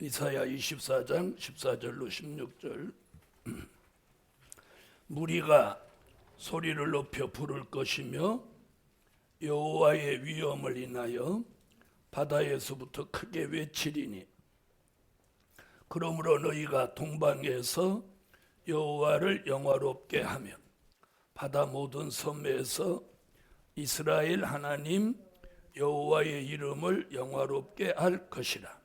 이사야 24장 14절로 16절. 무리가 소리를 높여 부를 것이며 여호와의 위엄을 인하여 바다에서부터 크게 외치리니, 그러므로 너희가 동방에서 여호와를 영화롭게 하며 바다 모든 섬에서 이스라엘 하나님 여호와의 이름을 영화롭게 할 것이라.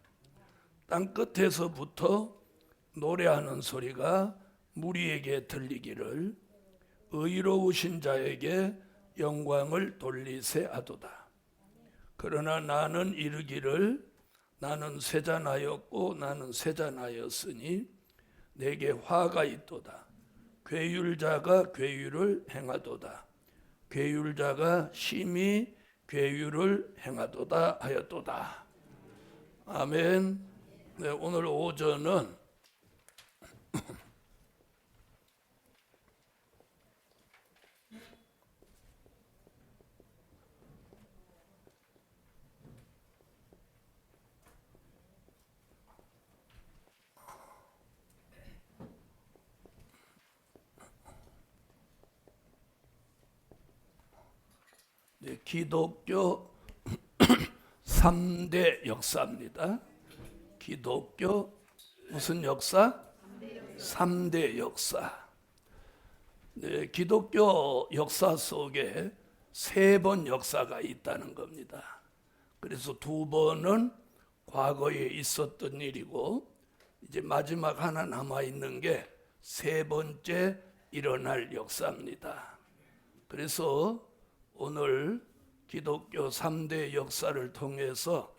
땅끝에서부터 노래하는 소리가 무리에게 들리기를, 의로우신 자에게 영광을 돌리세 하도다. 그러나 나는 이르기를, 나는 세잔하였고 나는 세잔하였으니 내게 화가 있도다. 괴율자가 괴율을 행하도다. 괴율자가 심히 괴율을 행하도다 하였도다. 아멘. 네, 오늘 오전은 기독교 3대 역사입니다. 기독교 무슨 역사? 3대 역사. 네, 기독교 역사 속에 3번 역사가 있다는 겁니다. 그래서 2번은 과거에 있었던 일이고, 이제 마지막 하나 남아있는 게 3번째 일어날 역사입니다. 그래서 오늘 기독교 3대 역사를 통해서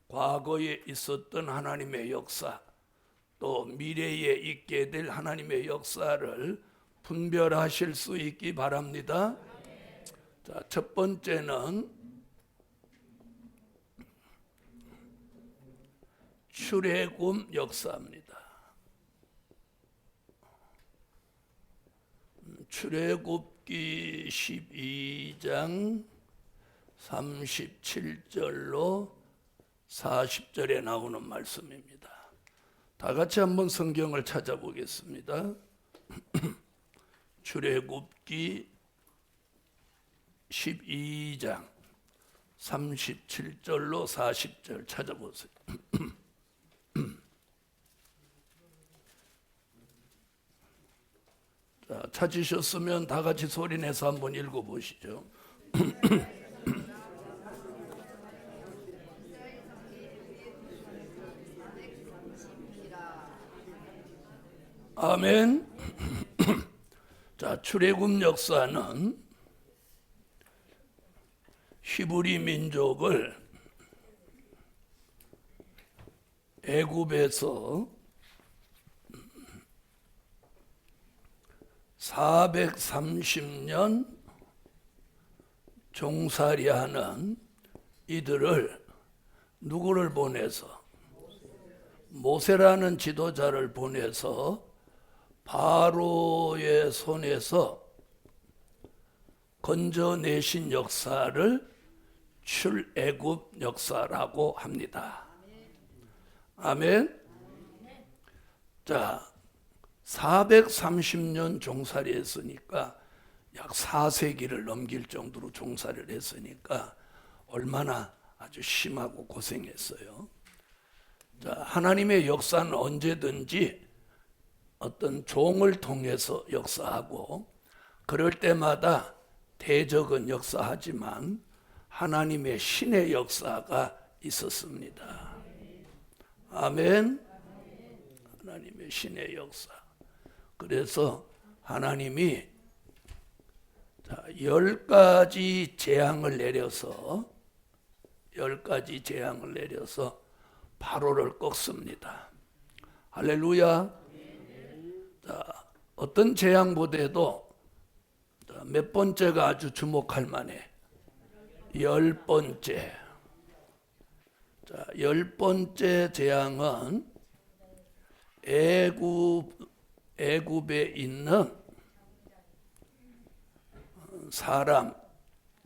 과거에 있었던 하나님의 역사, 또 미래에 있게 될 하나님의 역사를 분별하실 수 있기 바랍니다. 자, 첫 번째는 출애굽 역사입니다. 출애굽기 12장 37절로 40절에 나오는 말씀입니다. 다 같이 한번 성경을 찾아보겠습니다. 출애굽기 12장 37절로 40절 찾아보세요. 자, 찾으셨으면 다 같이 소리내서 한번 읽어보시죠. 아멘. 자, 출애굽 역사는 히브리 민족을 애굽에서 430년 종살이하는 이들을 누구를 보내서, 모세라는 지도자를 보내서 바로의 손에서 건져내신 역사를 출애굽 역사라고 합니다. 아멘. 자, 430년 종살이 했으니까 약 4세기를 넘길 정도로 종살이를 했으니까 얼마나 아주 심하고 고생했어요. 자, 하나님의 역사는 언제든지 어떤 종을 통해서 역사하고, 그럴 때마다 대적은 역사하지만 하나님의 신의 역사가 있었습니다. 아멘. 하나님의 신의 역사. 그래서 하나님이 10가지 재앙을 내려서 바로를 꺾습니다. 할렐루야. 자, 어떤 재앙보다도 몇 번째가 아주 주목할 만해. 10번째. 자, 10번째 재앙은 애굽에 있는 사람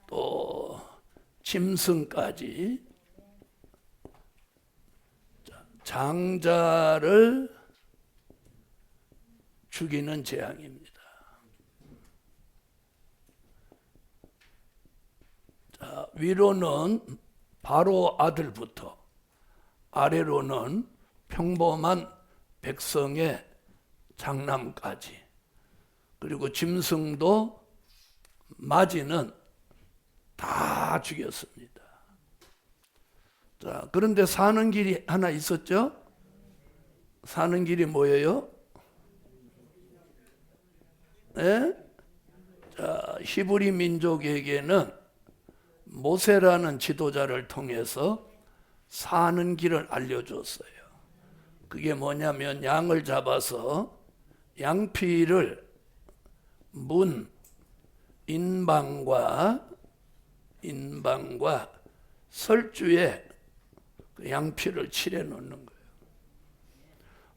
또 짐승까지 장자를 죽이는 재앙입니다. 자, 위로는 바로 아들부터 아래로는 평범한 백성의 장남까지, 그리고 짐승도 마지는 다 죽였습니다. 자, 그런데 사는 길이 하나 있었죠? 사는 길이 뭐예요? 네? 자, 히브리 민족에게는 모세라는 지도자를 통해서 사는 길을 알려줬어요. 그게 뭐냐면 양을 잡아서 양피를 문, 인방과 설주에 그 양피를 칠해 놓는 거예요.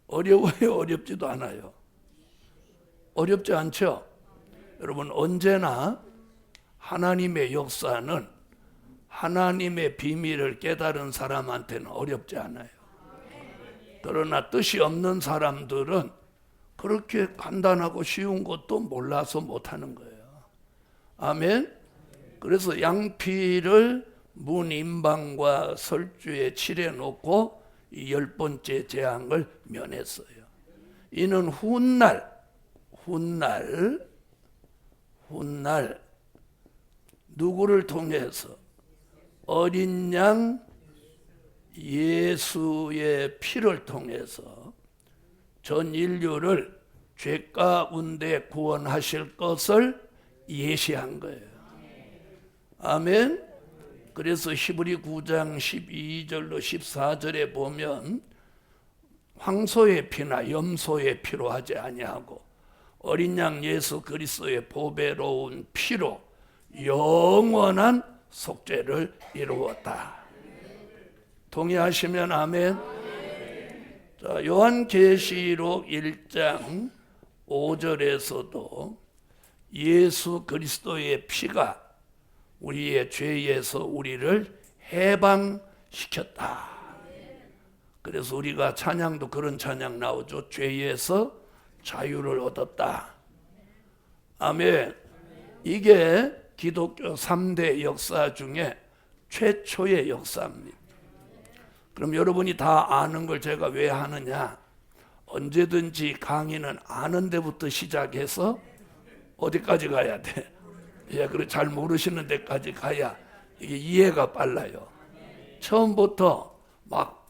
어려워요? 어렵지도 않아요? 어렵지 않죠? 여러분, 언제나 하나님의 역사는 하나님의 비밀을 깨달은 사람한테는 어렵지 않아요. 그러나 뜻이 없는 사람들은 그렇게 간단하고 쉬운 것도 몰라서 못하는 거예요. 아멘. 그래서 양피를 문 인방과 설주에 칠해 놓고 이 10번째 재앙을 면했어요. 이는 훗날 누구를 통해서? 어린 양 예수의 피를 통해서 전 인류를 죄 가운데 구원하실 것을 예시한 거예요. 아멘. 그래서 히브리 9장 12절로 14절에 보면 황소의 피나 염소의 피로 하지 아니하고 어린 양 예수 그리스도의 보배로운 피로 영원한 속죄를 이루었다. 동의하시면 아멘. 자, 요한계시록 1장 5절에서도 예수 그리스도의 피가 우리의 죄에서 우리를 해방시켰다. 그래서 우리가 찬양도 그런 찬양 나오죠. 죄에서 자유를 얻었다. 아멘. 이게 기독교 3대 역사 중에 최초의 역사입니다. 그럼 여러분이 다 아는 걸 제가 왜 하느냐? 언제든지 강의는 아는 데부터 시작해서 어디까지 가야 돼? 예, 그리고 잘 모르시는 데까지 가야 이게 이해가 빨라요. 처음부터 막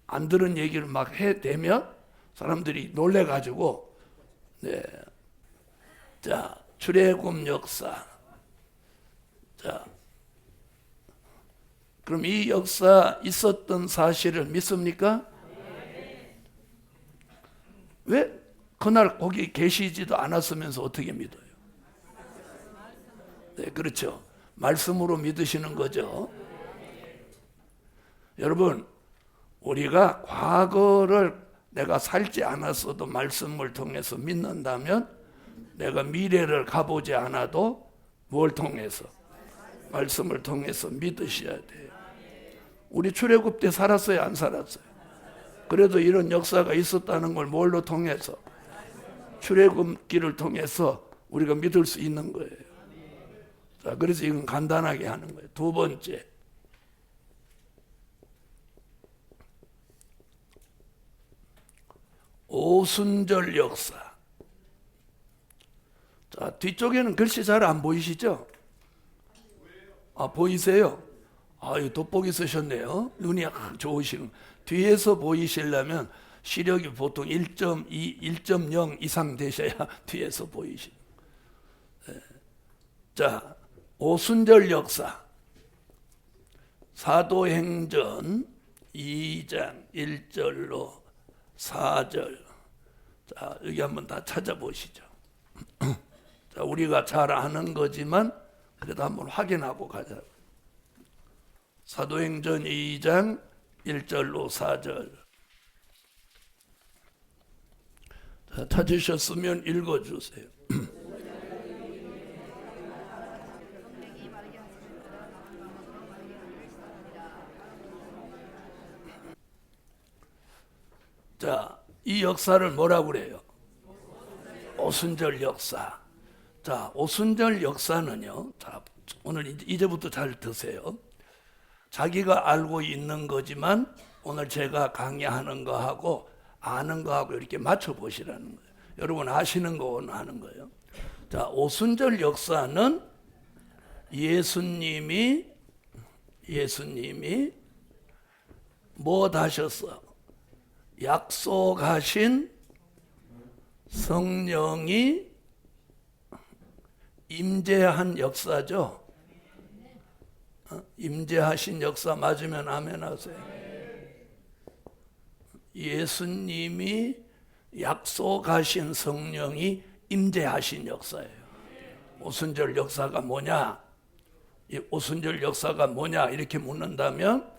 안 들은 얘기를 막 해대면 사람들이 놀래가지고, 네. 자, 출애굽 역사. 자, 그럼 이 역사 있었던 사실을 믿습니까? 왜 그날 거기 계시지도 않았으면서 어떻게 믿어요? 네, 그렇죠. 말씀으로 믿으시는 거죠. 여러분, 우리가 과거를 내가 살지 않았어도 말씀을 통해서 믿는다면 내가 미래를 가보지 않아도 뭘 통해서? 말씀을 통해서 믿으셔야 돼요. 우리 출애굽 때 살았어요, 안 살았어요? 그래도 이런 역사가 있었다는 걸 뭘로 통해서? 출애굽기를 통해서 우리가 믿을 수 있는 거예요. 자, 그래서 이건 간단하게 하는 거예요. 두 번째, 오순절 역사. 자, 뒤쪽에는 글씨 잘 안 보이시죠? 아, 보이세요? 아, 이 돋보기 쓰셨네요. 눈이 좋으시는. 뒤에서 보이시려면 시력이 보통 1.2, 1.0 이상 되셔야 뒤에서 보이시는. 네. 자, 오순절 역사. 사도행전 2장 1절로 4절. 자, 여기 한번 다 찾아보시죠. 자, 우리가 잘 아는 거지만 그래도 한번 확인하고 가자. 사도행전 2장 1절로 4절. 자, 찾으셨으면 읽어주세요. 자, 이 역사를 뭐라고 그래요? 오순절 역사. 자, 오순절 역사는요. 자, 오늘 이제부터 잘 드세요. 자기가 알고 있는 거지만 오늘 제가 강의하는 거하고 아는 거하고 이렇게 맞춰 보시라는 거예요. 여러분 아시는 거는 아는 거예요. 자, 오순절 역사는 예수님이 뭐 하셨어? 약속하신 성령이 임재한 역사죠. 임재하신 역사 맞으면 아멘 하세요. 예수님이 약속하신 성령이 임재하신 역사예요. 오순절 역사가 뭐냐? 이 오순절 역사가 뭐냐? 이렇게 묻는다면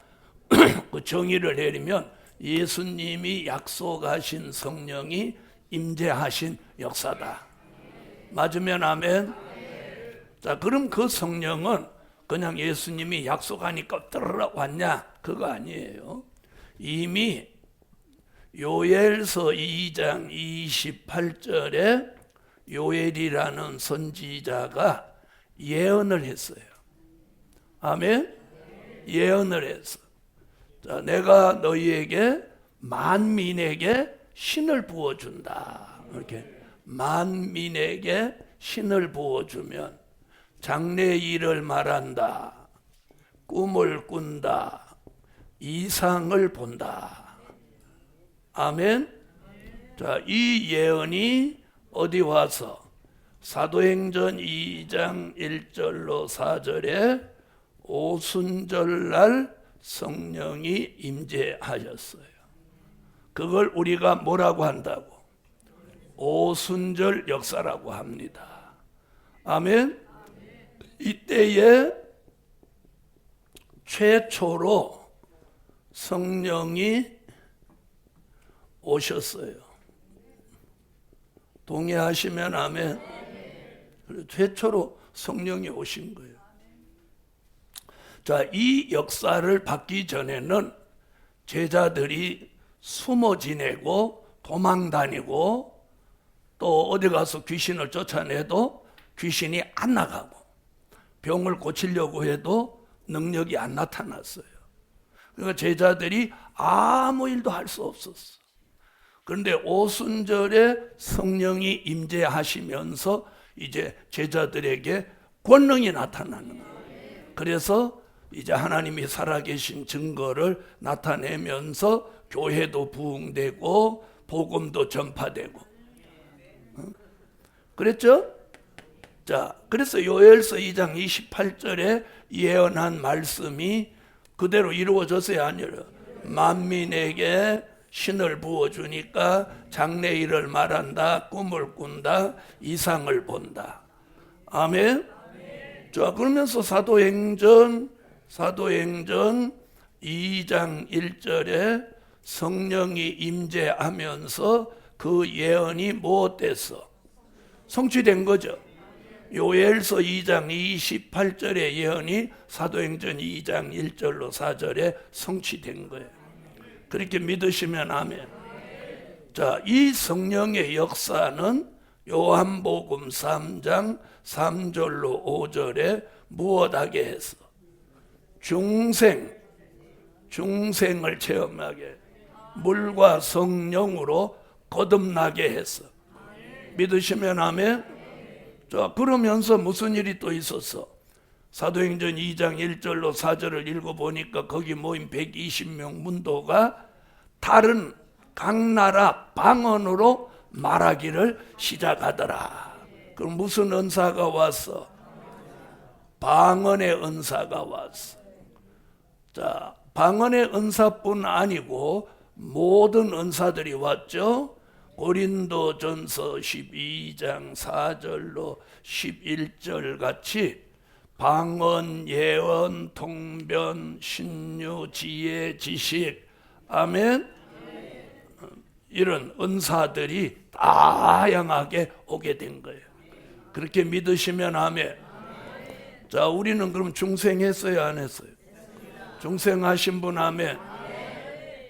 그 정의를 내리면 예수님이 약속하신 성령이 임재하신 역사다. 맞으면 아멘. 자, 그럼 그 성령은 그냥 예수님이 약속하니까 들어왔냐? 그거 아니에요. 이미 요엘서 2장 28절에 요엘이라는 선지자가 예언을 했어요. 아멘? 예언을 했어. 자, 내가 너희에게 만민에게 신을 부어준다. 이렇게 만민에게 신을 부어주면 장래일을 말한다. 꿈을 꾼다. 이상을 본다. 아멘. 자, 이 예언이 어디 와서 사도행전 2장 1절로 4절에 오순절날 성령이 임재하셨어요. 그걸 우리가 뭐라고 한다고? 오순절 역사라고 합니다. 아멘. 이때에 최초로 성령이 오셨어요. 동의하시면 아멘. 최초로 성령이 오신 거예요. 자, 이 역사를 받기 전에는 제자들이 숨어 지내고 도망 다니고 또 어디 가서 귀신을 쫓아내도 귀신이 안 나가고 병을 고치려고 해도 능력이 안 나타났어요. 그러니까 제자들이 아무 일도 할 수 없었어. 그런데 오순절에 성령이 임재하시면서 이제 제자들에게 권능이 나타나는 거예요. 그래서 이제 하나님이 살아계신 증거를 나타내면서 교회도 부흥되고 복음도 전파되고 그랬죠? 자, 그래서 요엘서 2장 28절에 예언한 말씀이 그대로 이루어졌어요, 아니요? 만민에게 신을 부어주니까 장래일을 말한다, 꿈을 꾼다, 이상을 본다. 아멘? 자, 그러면서 사도행전 2장 1절에 성령이 임재하면서 그 예언이 무엇됐어? 성취된 거죠. 요엘서 2장 28절의 예언이 사도행전 2장 1절로 4절에 성취된 거예요. 그렇게 믿으시면 아멘. 자, 이 성령의 역사는 요한복음 3장 3절로 5절에 무엇하게 했어? 중생을 체험하게 물과 성령으로 거듭나게 했어. 믿으시면 아멘. 자, 그러면서 무슨 일이 또 있었어? 사도행전 2장 1절로 4절을 읽어보니까 거기 모인 120명 문도가 다른 각 나라 방언으로 말하기를 시작하더라. 그럼 무슨 은사가 왔어? 방언의 은사가 왔어. 자, 방언의 은사뿐 아니고 모든 은사들이 왔죠. 고린도전서 12장 4절로 11절 같이 방언, 예언, 통변, 신유, 지혜, 지식, 아멘. 이런 은사들이 다양하게 오게 된 거예요. 그렇게 믿으시면 아멘. 자, 우리는 그럼 중생했어요, 안 했어요? 중생하신 분 아멘.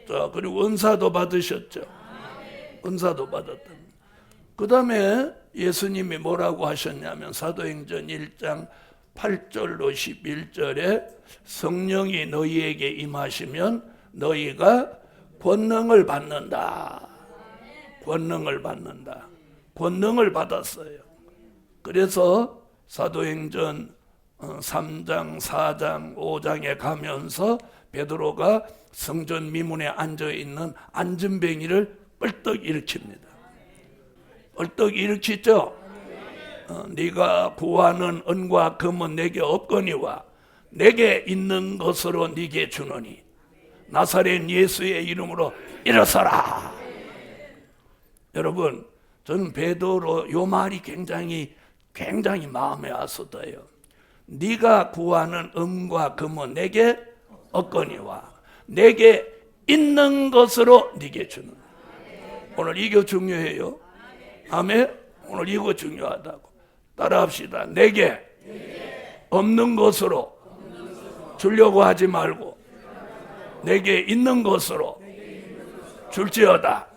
자, 그리고 은사도 받으셨죠. 은사도 받았다. 그 다음에 예수님이 뭐라고 하셨냐면 사도행전 1장 8절로 11절에 성령이 너희에게 임하시면 너희가 권능을 받는다. 권능을 받는다. 권능을 받았어요. 그래서 사도행전 3장, 4장, 5장에 가면서 베드로가 성전 미문에 앉아있는 안전뱅이를 뻘떡 일으킵니다. 뻘떡 일으키죠? 네가 구하는 은과 금은 내게 없거니와 내게 있는 것으로 네게 주노니 나사렛 예수의 이름으로 일어서라. 여러분, 저는 베드로 요 말이 굉장히 마음에 와서도요. 네가 구하는 은과 금은 내게 없거니와 내게 있는 것으로 네게 주노니. 오늘 이거 중요해요. 아멘. 오늘 이거 중요하다고. 따라합시다. 내게 없는 것으로 주려고 하지 말고 내게 있는 것으로 줄지어다.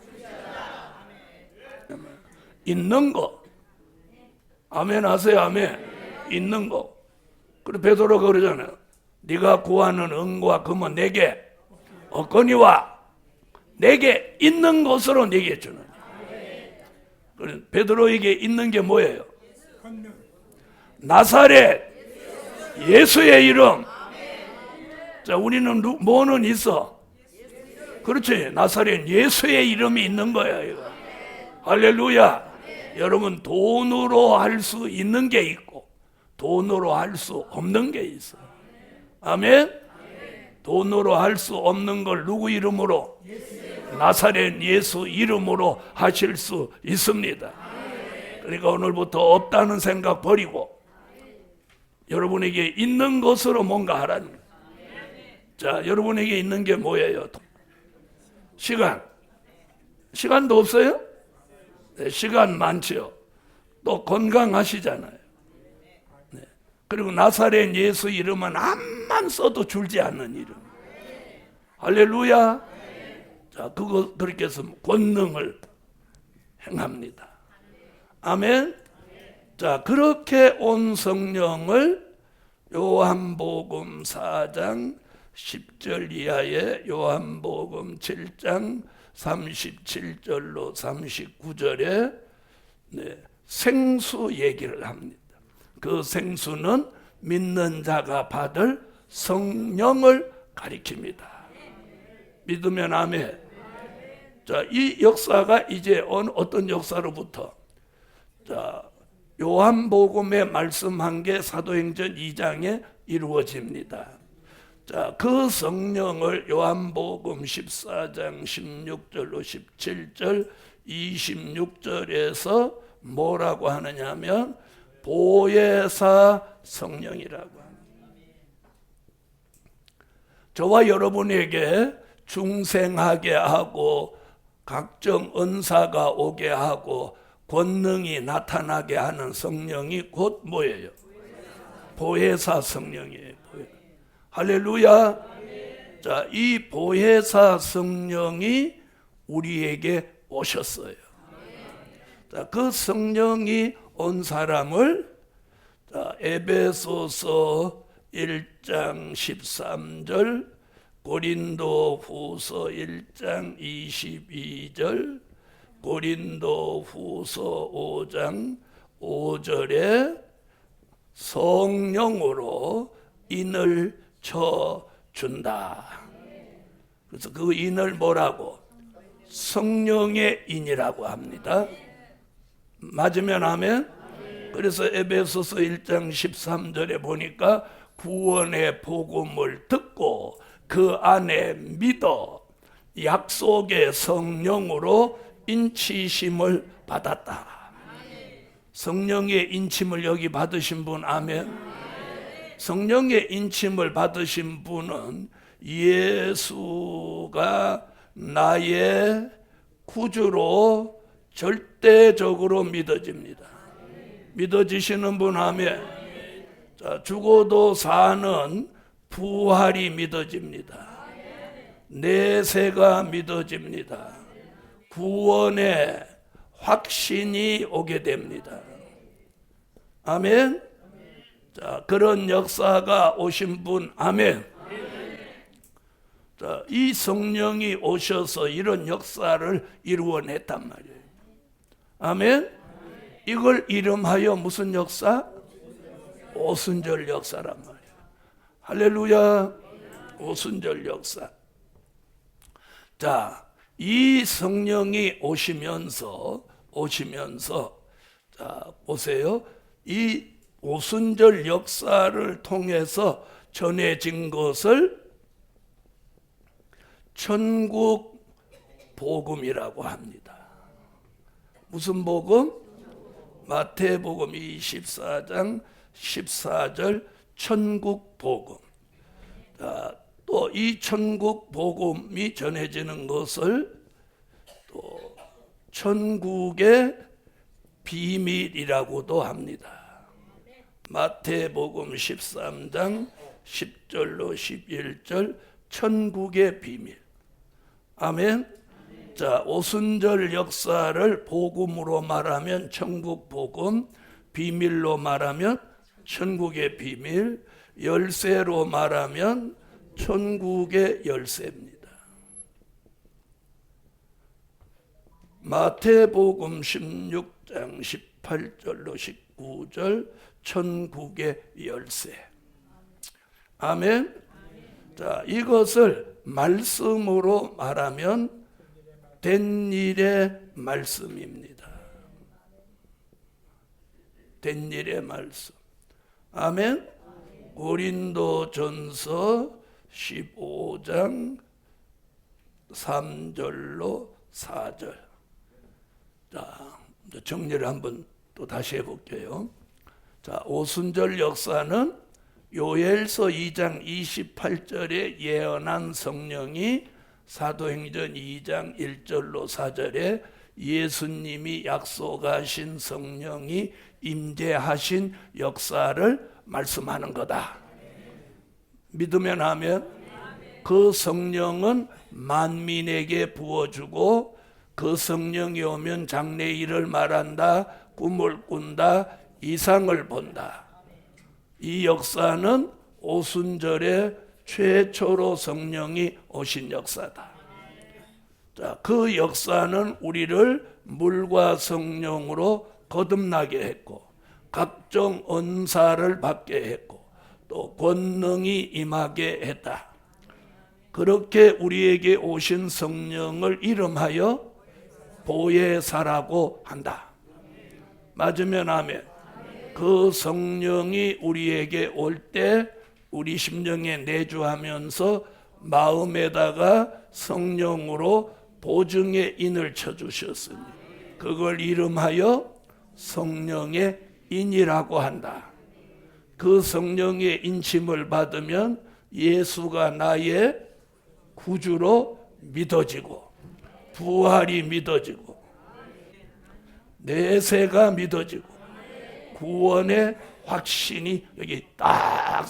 있는 거. 아멘 하세요. 아멘. 있는 거. 그리고 베드로가 그러잖아요. 네가 구하는 은과 금은 내게 없거니와 내게 있는 것으로 네게 주는. 베드로에게 있는 게 뭐예요? 나사렛 예수의 이름. 자, 우리는 뭐는 있어? 그렇지. 나사렛 예수의 이름이 있는 거야. 이거. 할렐루야. 여러분, 돈으로 할 수 있는 게 있고 돈으로 할 수 없는 게 있어. 아멘. 돈으로 할 수 없는 걸 누구 이름으로? 나사렛 예수 이름으로 하실 수 있습니다. 그러니까 오늘부터 없다는 생각 버리고 여러분에게 있는 것으로 뭔가 하라는 거예요. 자, 여러분에게 있는 게 뭐예요? 시간도 없어요? 네, 시간 많죠. 또 건강하시잖아요. 네. 그리고 나사렛 예수 이름은 암만 써도 줄지 않는 이름. 할렐루야. 자, 그렇게 해서 권능을 행합니다. 아멘. 자, 그렇게 온 성령을 요한복음 4장 10절 이하에 요한복음 7장 37절로 39절에 생수 얘기를 합니다. 그 생수는 믿는 자가 받을 성령을 가리킵니다. 믿으면 아멘. 자, 이 역사가 이제 어떤 역사로부터, 자, 요한복음에 말씀한 게 사도행전 2장에 이루어집니다. 자, 그 성령을 요한복음 14장 16절로 17절 26절에서 뭐라고 하느냐면 보혜사 성령이라고 합니다. 저와 여러분에게 중생하게 하고 각종 은사가 오게 하고 권능이 나타나게 하는 성령이 곧 뭐예요? 보혜사 성령이에요. 할렐루야. 자, 이 보혜사 성령이 우리에게 오셨어요. 자, 그 성령이 온 사람을 에베소서 1장 13절, 고린도 후서 1장 22절, 고린도 후서 5장 5절에 성령으로 인을 쳐준다. 그래서 그 인을 뭐라고? 성령의 인이라고 합니다. 맞으면 아멘? 그래서 에베소서 1장 13절에 보니까 구원의 복음을 듣고 그 안에 믿어 약속의 성령으로 인치심을 받았다. 성령의 인침을 여기 받으신 분 아멘? 성령의 인침을 받으신 분은 예수가 나의 구주로 절대적으로 믿어집니다. 믿어지시는 분 아멘? 자, 죽어도 사는 부활이 믿어집니다. 내세가 믿어집니다. 구원의 확신이 오게 됩니다. 아멘. 자, 그런 역사가 오신 분, 아멘. 자, 이 성령이 오셔서 이런 역사를 이루어냈단 말이에요. 아멘. 이걸 이름하여 무슨 역사? 오순절 역사란 말이에요. 할렐루야. 오순절 역사. 자, 이 성령이 오시면서 자, 보세요. 이 오순절 역사를 통해서 전해진 것을 천국 복음이라고 합니다. 무슨 복음? 마태복음 24장 14절 천국 복음. 또 이 천국 복음이 전해지는 것을 또 천국의 비밀이라고도 합니다. 마태복음 13장 10절로 11절 천국의 비밀. 아멘. 자, 오순절 역사를 복음으로 말하면 천국 복음, 비밀로 말하면 천국의 비밀, 열쇠로 말하면 천국의 열쇠입니다. 마태복음 16장 18절로 19절 천국의 열쇠. 아멘. 자, 이것을 말씀으로 말하면 된 일의 말씀입니다. 된 일의 말씀. 아멘. 고린도전서 15장 3절로 4절. 자, 정리를 한번 또 다시 해볼게요. 자, 오순절 역사는 요엘서 2장 28절에 예언한 성령이 사도행전 2장 1절로 4절에 예수님이 약속하신 성령이 임재하신 역사를 말씀하는 거다. 믿으면 하면 그 성령은 만민에게 부어주고 그 성령이 오면 장래일을 말한다, 꿈을 꾼다, 이상을 본다. 이 역사는 오순절에 최초로 성령이 오신 역사다. 자, 그 역사는 우리를 물과 성령으로 거듭나게 했고 각종 은사를 받게 했고 또 권능이 임하게 했다. 그렇게 우리에게 오신 성령을 이름하여 보혜사라고 한다. 맞으면 아멘. 그 성령이 우리에게 올 때 우리 심령에 내주하면서 마음에다가 성령으로 보증의 인을 쳐주셨으니 그걸 이름하여 성령의 인이라고 한다. 그 성령의 인침을 받으면 예수가 나의 구주로 믿어지고 부활이 믿어지고 내세가 믿어지고 구원의 확신이 여기 딱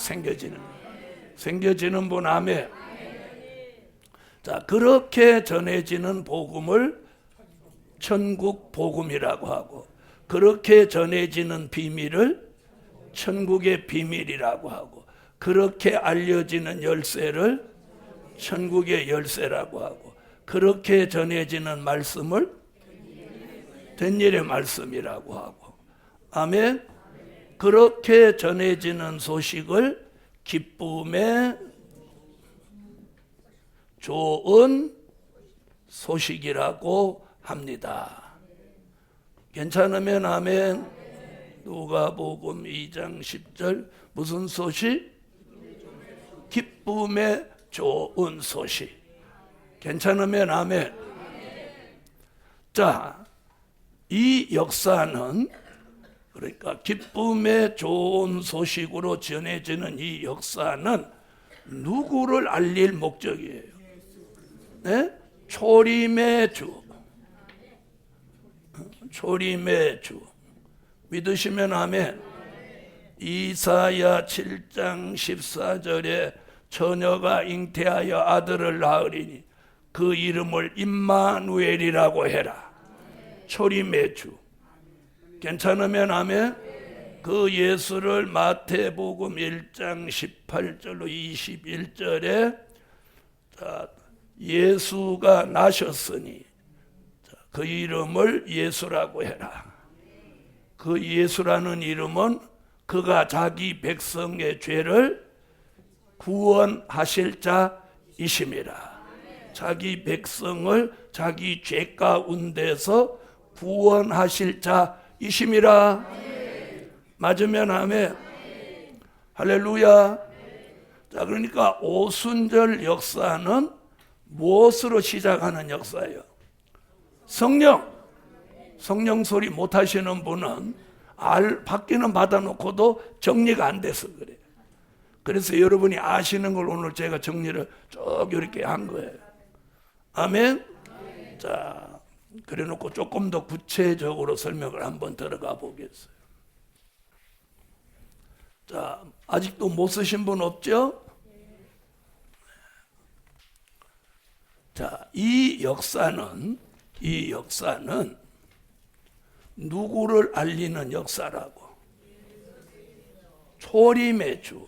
생겨지는 분 아멘. 자, 그렇게 전해지는 복음을 천국 복음이라고 하고 그렇게 전해지는 비밀을 천국의 비밀이라고 하고 그렇게 알려지는 열쇠를 천국의 열쇠라고 하고 그렇게 전해지는 말씀을 된 일의 말씀이라고 하고 아멘. 그렇게 전해지는 소식을 기쁨의 좋은 소식이라고 합니다. 괜찮으면 아멘. 누가복음 2장 10절 무슨 소식? 기쁨의 좋은 소식. 괜찮으면 아멘. 자, 이 역사는 그러니까 기쁨의 좋은 소식으로 전해지는 이 역사는 누구를 알릴 목적이에요? 네? 초림의 주. 초림의 주. 믿으시면 아멘. 이사야 7장 14절에 처녀가 잉태하여 아들을 낳으리니 그 이름을 임마누엘이라고 해라. 초림의 주. 괜찮으면 아멘. 그 예수를 마태복음 1장 18절로 21절에 예수가 나셨으니 그 이름을 예수라고 해라. 그 예수라는 이름은 그가 자기 백성의 죄를 구원하실 자이심이라. 자기 백성을 자기 죄 가운데서 구원하실 자이심이라. 맞으면 아멘. 할렐루야. 자, 그러니까 오순절 역사는 무엇으로 시작하는 역사예요? 성령 소리 못 하시는 분은 받기는 받아놓고도 정리가 안 돼서 그래요. 그래서 여러분이 아시는 걸 오늘 제가 정리를 쭉 이렇게 한 거예요. 아멘. 자, 그래 놓고 조금 더 구체적으로 설명을 한번 들어가 보겠어요. 자, 아직도 못 쓰신 분 없죠? 자, 이 역사는 누구를 알리는 역사라고? 초림의 주.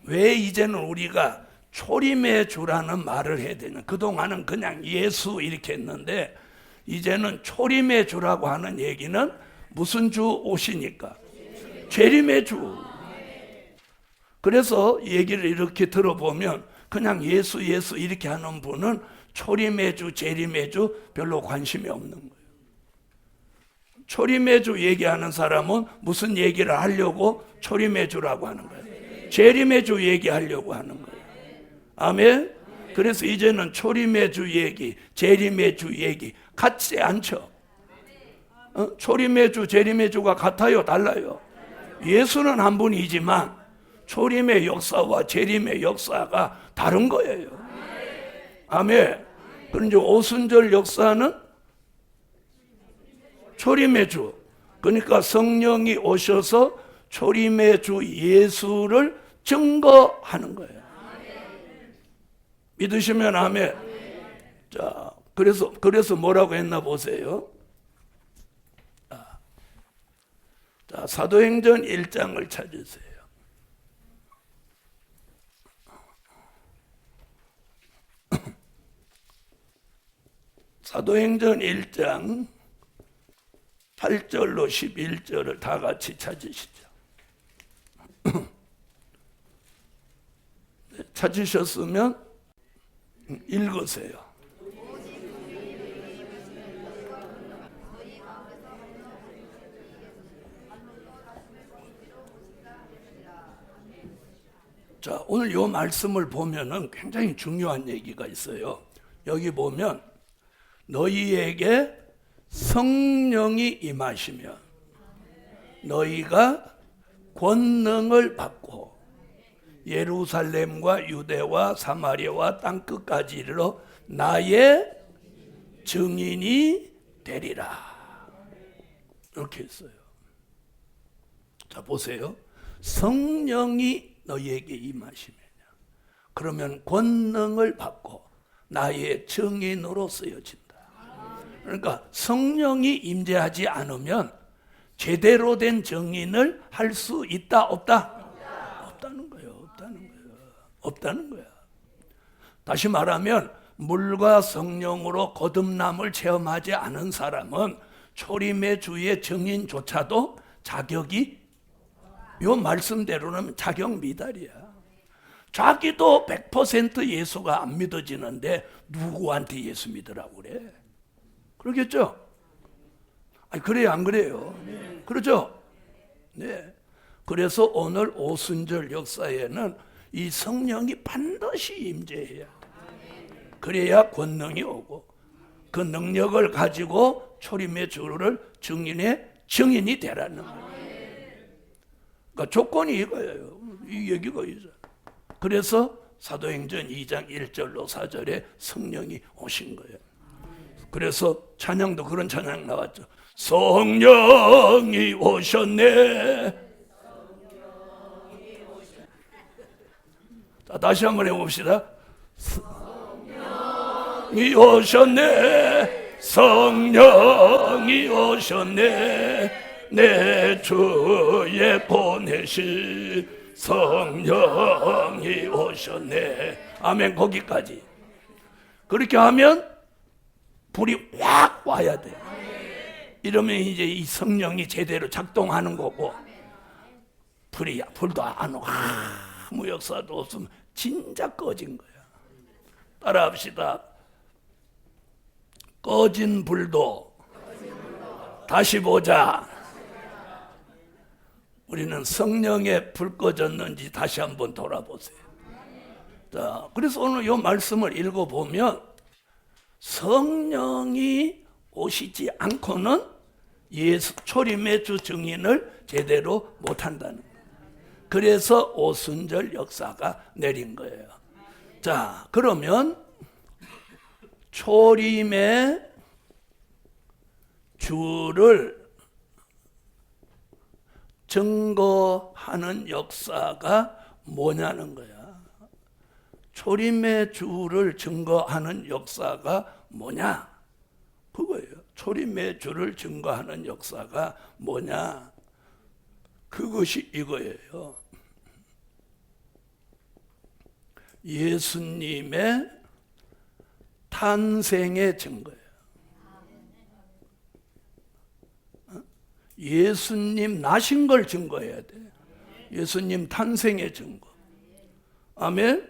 왜 이제는 우리가 초림의 주라는 말을 해야 되냐? 그동안은 그냥 예수 이렇게 했는데 이제는 초림의 주라고 하는 얘기는 무슨 주 오시니까? 재림의 주. 그래서 얘기를 이렇게 들어보면 그냥 예수 이렇게 하는 분은 초림의 주, 재림의 주 별로 관심이 없는 거예요. 초림의 주 얘기하는 사람은 무슨 얘기를 하려고 초림의 주라고 하는 거예요. 재림의 주 얘기하려고 하는 거예요. 아멘. 그래서 이제는 초림의 주 얘기, 재림의 주 얘기 같지 않죠. 초림의 주, 재림의 주가 같아요, 달라요? 예수는 한 분이지만 초림의 역사와 재림의 역사가 다른 거예요. 아멘. 그런데 오순절 역사는 초림의 주. 그러니까 성령이 오셔서 초림의 주 예수를 증거하는 거예요. 믿으시면 아멘. 자, 그래서 뭐라고 했나 보세요. 자, 사도행전 1장을 찾으세요. 사도행전 1장 8절로 11절을 다 같이 찾으시죠. 찾으셨으면 읽으세요. 자, 오늘 이 말씀을 보면은 굉장히 중요한 얘기가 있어요. 여기 보면 너희에게 성령이 임하시면 너희가 권능을 받고 예루살렘과 유대와 사마리아와 땅끝까지 이르러 나의 증인이 되리라. 이렇게 했어요. 자, 보세요. 성령이 너희에게 임하시면 그러면 권능을 받고 나의 증인으로 쓰여진다. 그러니까 성령이 임재하지 않으면 제대로 된 증인을 할 수 있다, 없다? 없다는 거야. 다시 말하면 물과 성령으로 거듭남을 체험하지 않은 사람은 초림의 주의 증인조차도 자격이 요 말씀대로는 자격 미달이야. 자기도 100% 예수가 안 믿어지는데 누구한테 예수 믿으라고 그래? 그러겠죠? 아니, 그래요, 안 그래요? 그렇죠? 네. 그래서 오늘 오순절 역사에는 이 성령이 반드시 임재해야 돼. 그래야 권능이 오고 그 능력을 가지고 초림의 주를 증인이 되라는 거예요. 그러니까 조건이 이거예요. 이 얘기가 있어요. 그래서 사도행전 2장 1절로 4절에 성령이 오신 거예요. 그래서 찬양도 그런 찬양 나왔죠. 성령이 오셨네. 자, 다시 한번 해봅시다. 성령이 오셨네. 성령이 오셨네. 내 주에 보내신 성령이 오셨네. 아멘. 거기까지. 그렇게 하면 불이 확 와야 돼. 이러면 이제 이 성령이 제대로 작동하는 거고, 불도 안 오고 아무 역사도 없으면 진짜 꺼진 거야. 따라합시다. 꺼진 불도 다시 보자. 우리는 성령의 불 꺼졌는지 다시 한번 돌아보세요. 자, 그래서 오늘 이 말씀을 읽어보면 성령이 오시지 않고는 예수 초림의 주 증인을 제대로 못한다는 거예요. 그래서 오순절 역사가 내린 거예요. 자, 그러면 초림의 주를 증거하는 역사가 뭐냐는 거야. 초림의 주를 증거하는 역사가 뭐냐? 그거예요. 초림의 주를 증거하는 역사가 뭐냐? 그것이 이거예요. 예수님의 탄생의 증거예요. 예수님 나신 걸 증거해야 돼. 예수님 탄생의 증거. 아멘.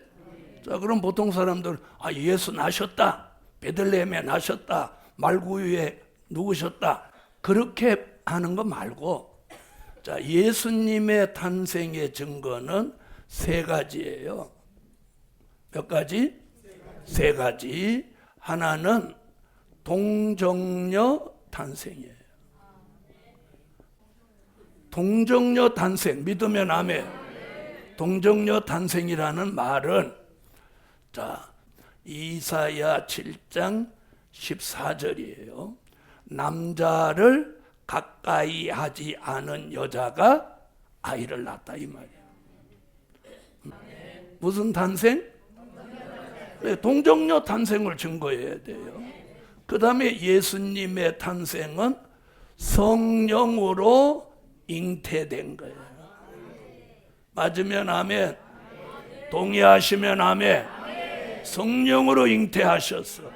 자, 그럼 보통 사람들 예수 나셨다, 베들레헴에 나셨다, 말구유에 누구셨다, 그렇게 하는 거 말고, 자, 예수님의 탄생의 증거는 세 가지예요. 몇 가지? 세 가지. 하나는 동정녀 탄생이에요. 동정녀 탄생, 믿으면 아멘. 동정녀 탄생이라는 말은, 자, 이사야 7장 14절이에요. 남자를 가까이 하지 않은 여자가 아이를 낳았다, 이 말이에요. 무슨 탄생? 동정녀 탄생을 증거해야 돼요. 그 다음에 예수님의 탄생은 성령으로 잉태된 거예요. 맞으면 아멘. 동의하시면 아멘. 성령으로 잉태하셨어.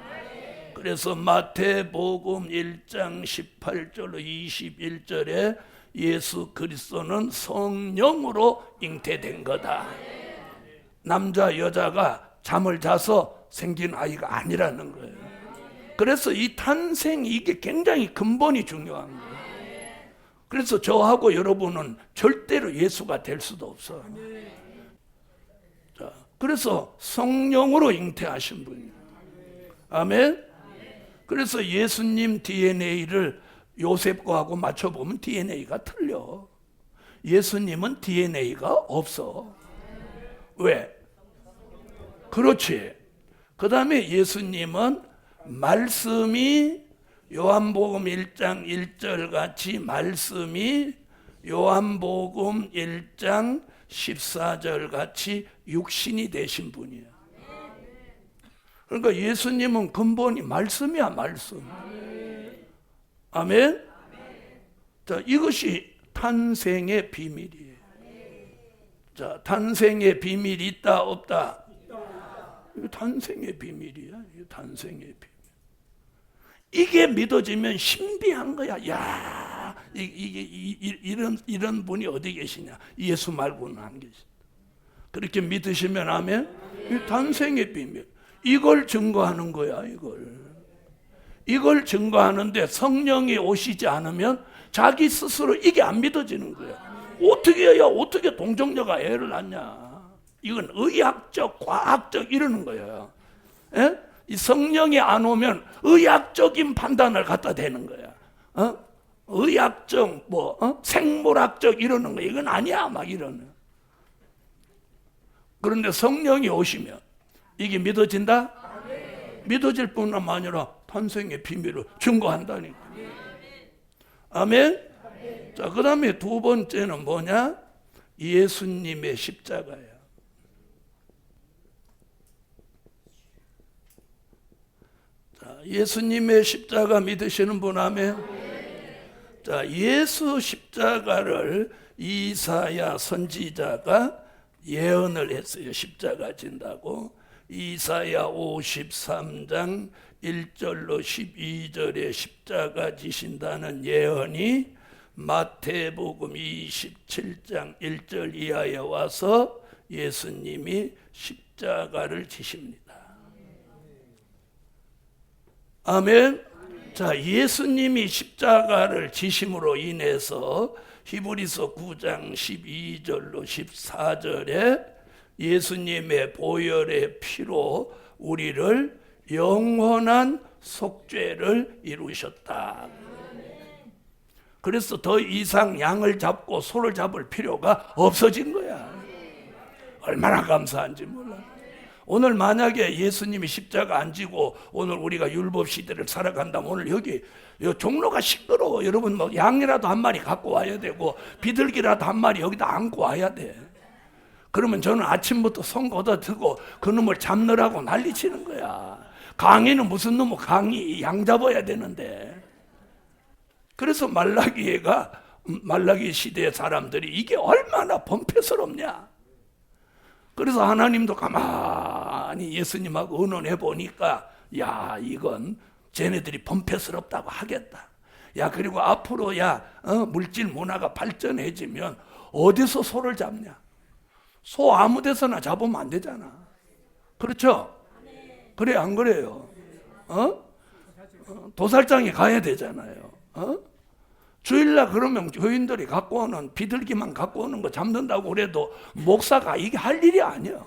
그래서 마태복음 1장 18절 21절에 예수 그리스도는 성령으로 잉태된 거다. 남자 여자가 잠을 자서 생긴 아이가 아니라는 거예요. 그래서 이 탄생, 이게 굉장히 근본이 중요한 거예요. 그래서 저하고 여러분은 절대로 예수가 될 수도 없어. 자, 그래서 성령으로 잉태하신 분이에요. 아멘. 그래서 예수님 DNA를 요셉과하고 맞춰보면 DNA가 틀려. 예수님은 DNA가 없어. 왜? 그렇지. 그 다음에 예수님은 말씀이 요한복음 1장 1절 같이 말씀이 요한복음 1장 14절 같이 육신이 되신 분이에요. 그러니까 예수님은 근본이 말씀이야, 말씀. 아멘? 자, 이것이 탄생의 비밀이에요. 자, 탄생의 비밀이 있다, 없다? 이거 탄생의 비밀이야. 이거 탄생의 비밀. 이게 믿어지면 신비한 거야. 야, 이런 분이 어디 계시냐? 예수 말고는 안 계신다. 그렇게 믿으시면 아멘. 이 탄생의 비밀. 이걸 증거하는 거야. 이걸 증거하는데 성령이 오시지 않으면 자기 스스로 이게 안 믿어지는 거야. 어떻게 해야 어떻게 동정녀가 애를 낳냐? 이건 의학적, 과학적 이러는 거예요. 에? 이 성령이 안 오면 의학적인 판단을 갖다 대는 거야. 의학적, 생물학적 이러는 거 이건 아니야, 막 이러는. 그런데 성령이 오시면 이게 믿어진다? 믿어질 뿐만 아니라 탄생의 비밀을 증거한다니까. 아멘? 자, 그 다음에 두 번째는 뭐냐? 예수님의 십자가야. 예수님의 십자가 믿으시는 분 아멘? 자, 예수 십자가를 이사야 선지자가 예언을 했어요. 십자가 진다고. 이사야 53장 1절로 12절에 십자가 지신다는 예언이 마태복음 27장 1절 이하에 와서 예수님이 십자가를 지십니다. 아멘. 자, 예수님이 십자가를 지심으로 인해서 히브리서 9장 12절로 14절에 예수님의 보혈의 피로 우리를 영원한 속죄를 이루셨다. 그래서 더 이상 양을 잡고 소를 잡을 필요가 없어진 거야. 얼마나 감사한지 몰라. 오늘 만약에 예수님이 십자가 안 지고 오늘 우리가 율법 시대를 살아간다면 오늘 여기 종로가 시끄러워. 여러분 뭐 양이라도 한 마리 갖고 와야 되고 비둘기라도 한 마리 여기다 안고 와야 돼. 그러면 저는 아침부터 손 걷어들고 그놈을 잡느라고 난리치는 거야. 강의는 무슨 놈의 강의, 양 잡아야 되는데. 그래서 말라기 시대의 사람들이 이게 얼마나 범패스럽냐. 그래서 하나님도 가만히 예수님하고 의논해 보니까 야, 이건 쟤네들이 범패스럽다고 하겠다. 야, 그리고 앞으로 물질 문화가 발전해지면 어디서 소를 잡냐? 소 아무 데서나 잡으면 안 되잖아. 그렇죠? 그래 안 그래요? 도살장에 가야 되잖아요. 주일날 그러면 교인들이 갖고 오는 비둘기만 갖고 오는 거 잡는다고 그래도 목사가 이게 할 일이 아니야.